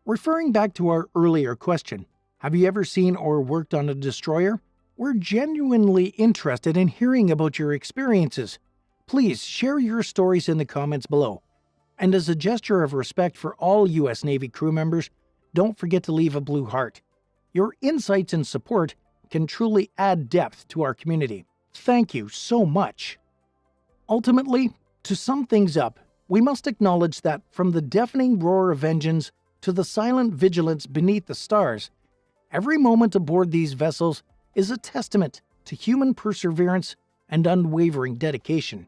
Referring back to our earlier question, have you ever seen or worked on a destroyer? We're genuinely interested in hearing about your experiences. Please share your stories in the comments below. And as a gesture of respect for all U.S. Navy crew members, don't forget to leave a blue heart. Your insights and support can truly add depth to our community. Thank you so much. Ultimately, to sum things up, we must acknowledge that from the deafening roar of engines to the silent vigilance beneath the stars, every moment aboard these vessels is a testament to human perseverance and unwavering dedication.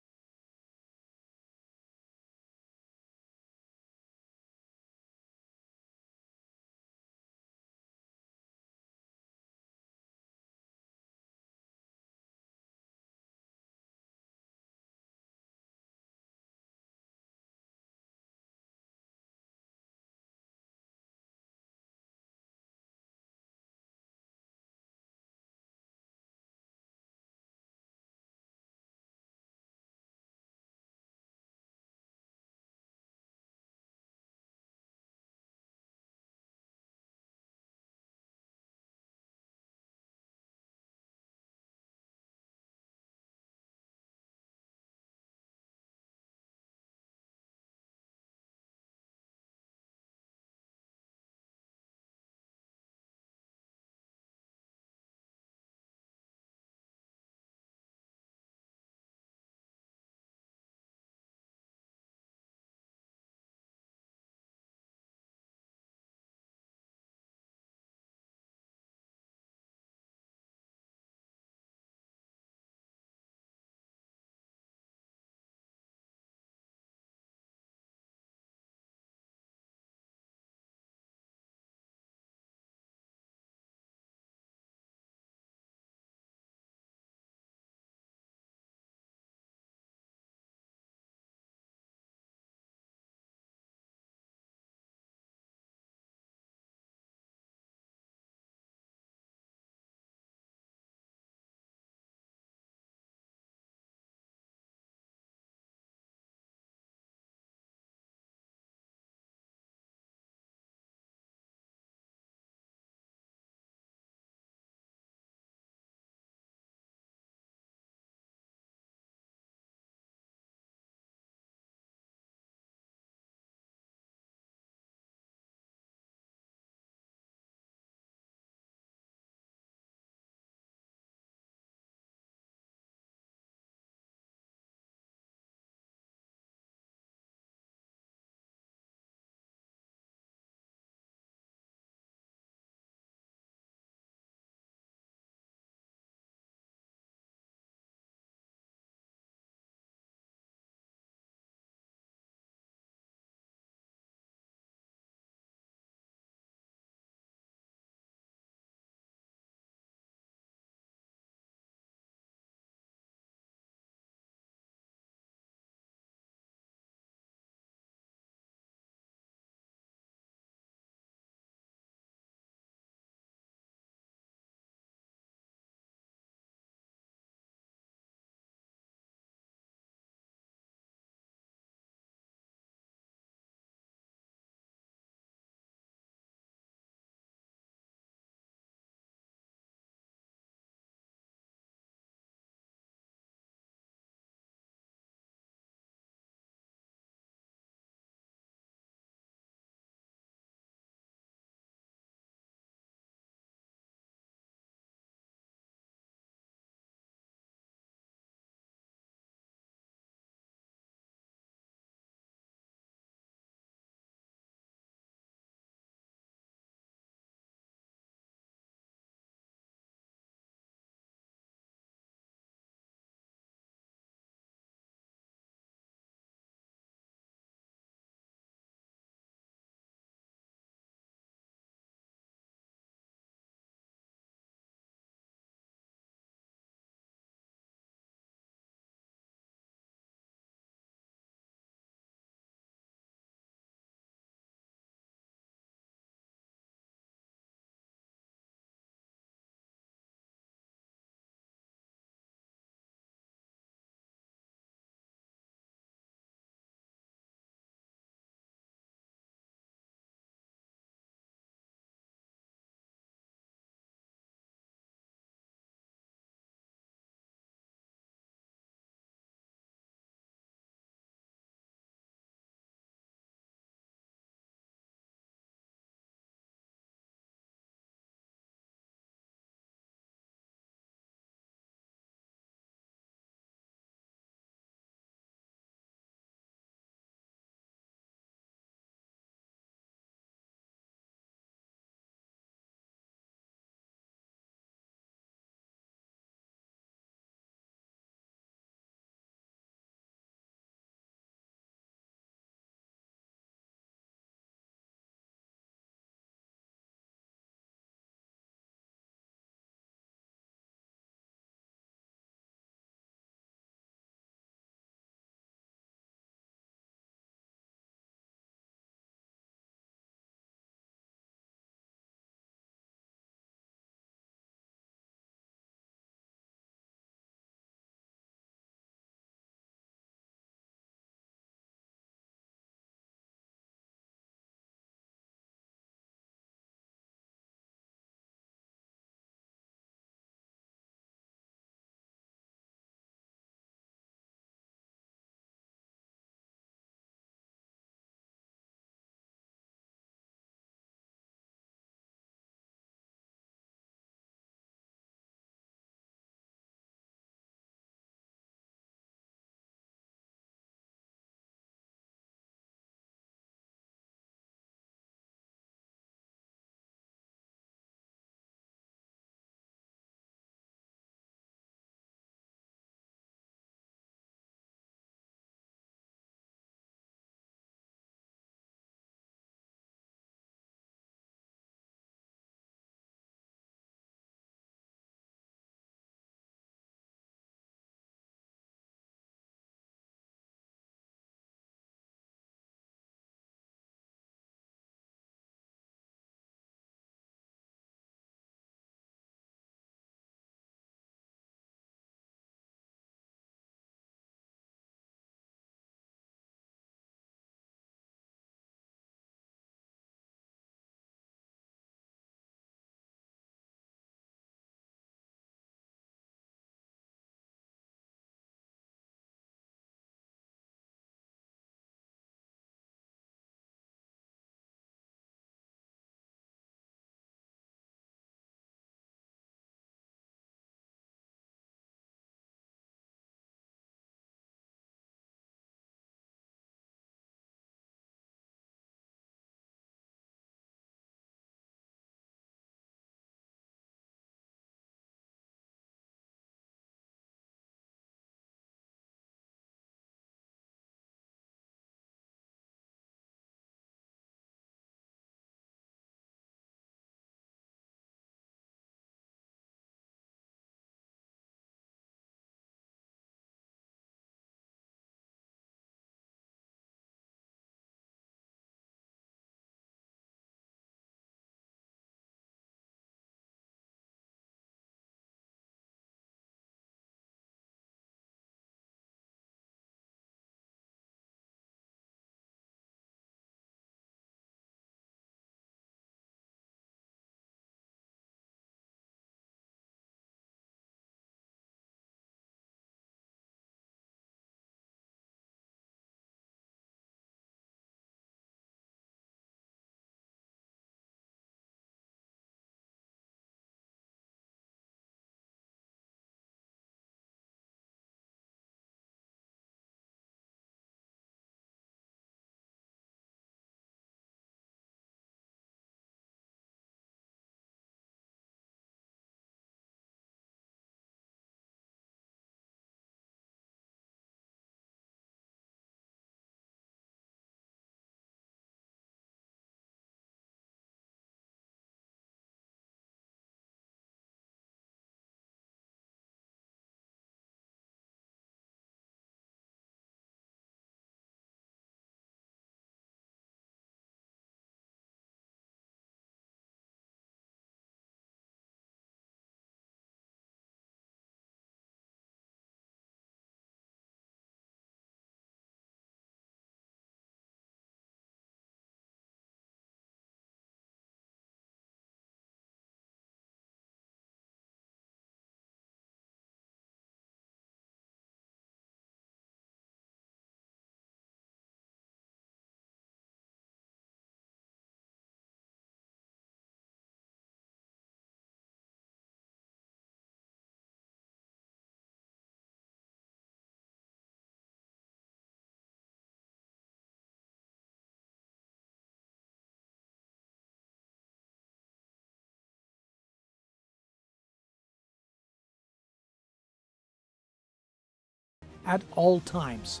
at all times.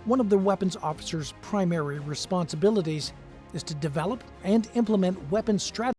One of the weapons officer's primary responsibilities is to develop and implement weapons strategies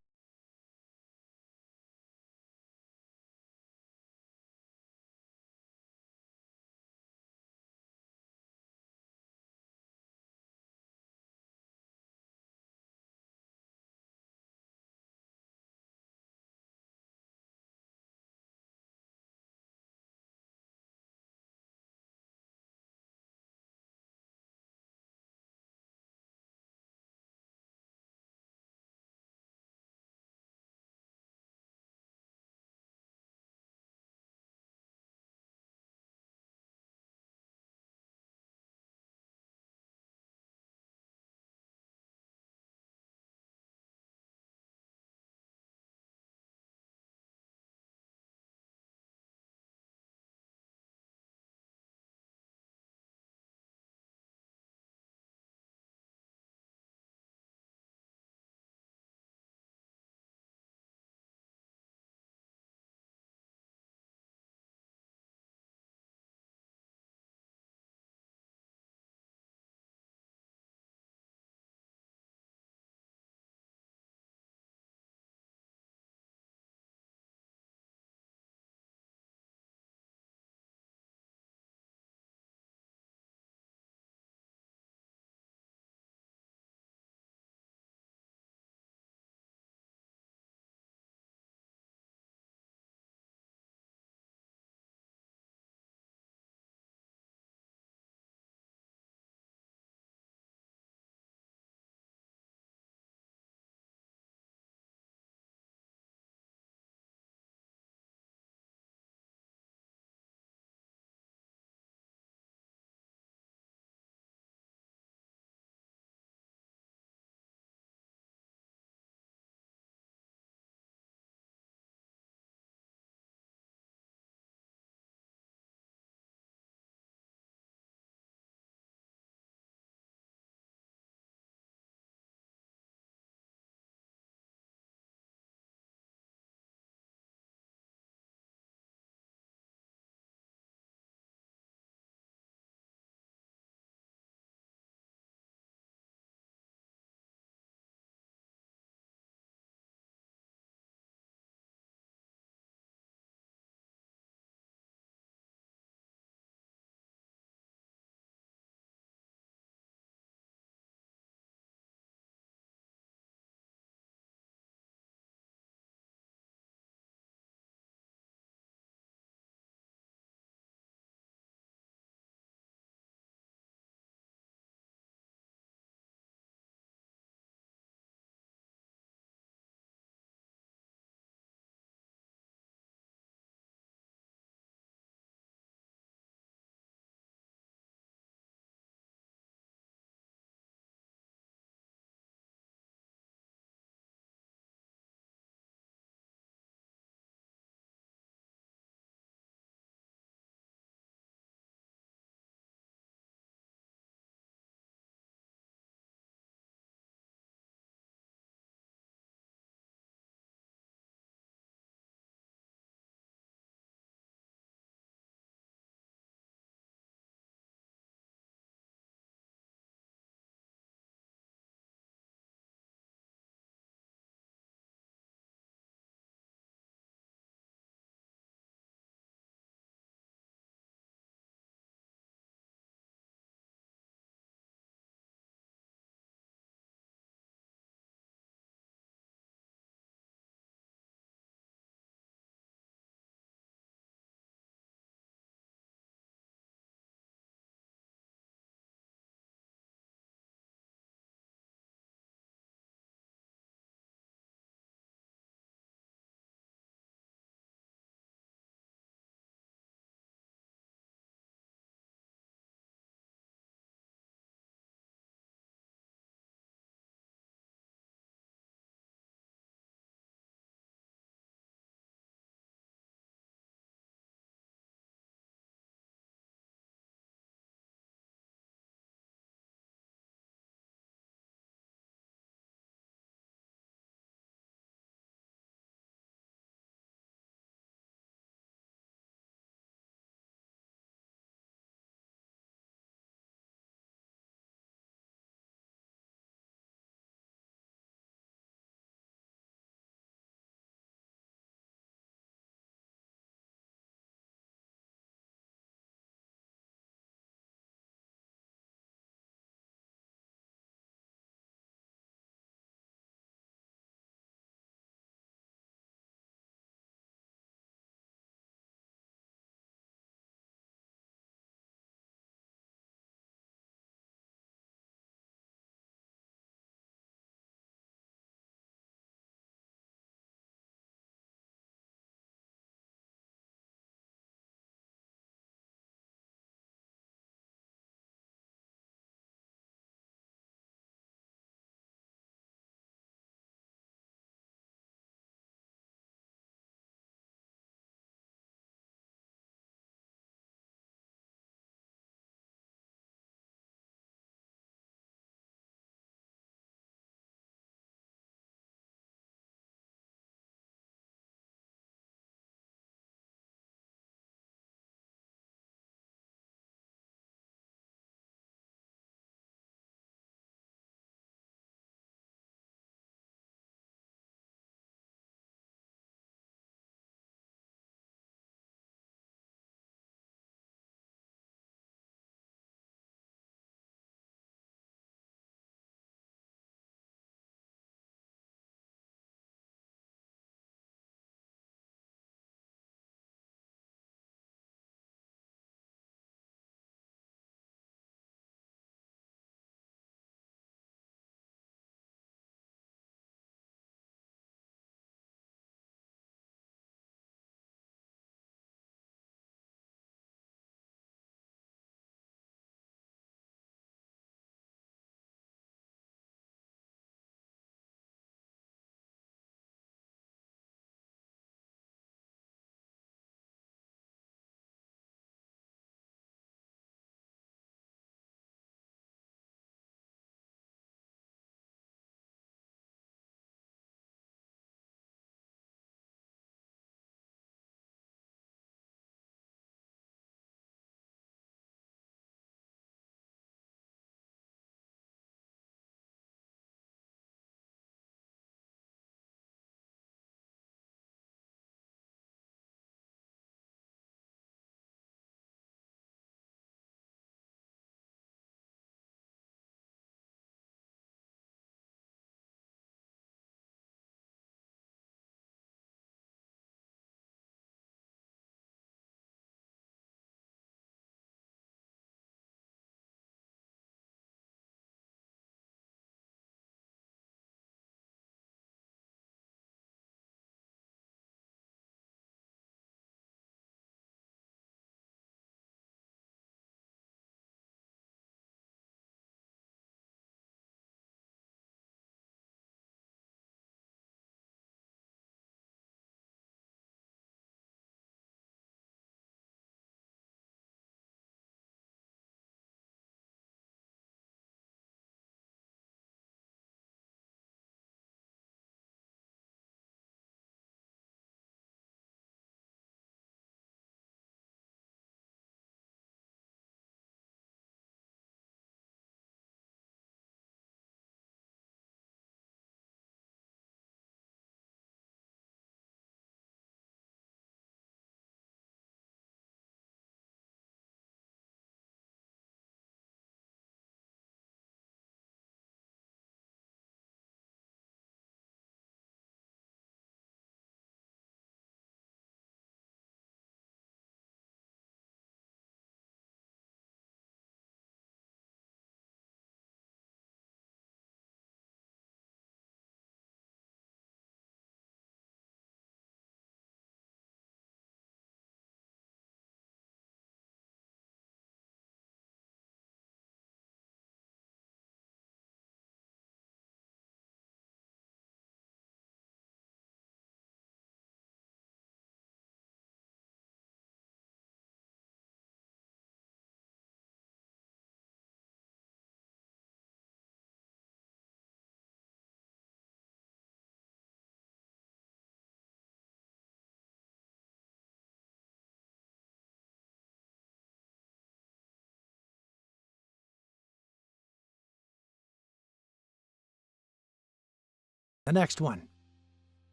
the next one.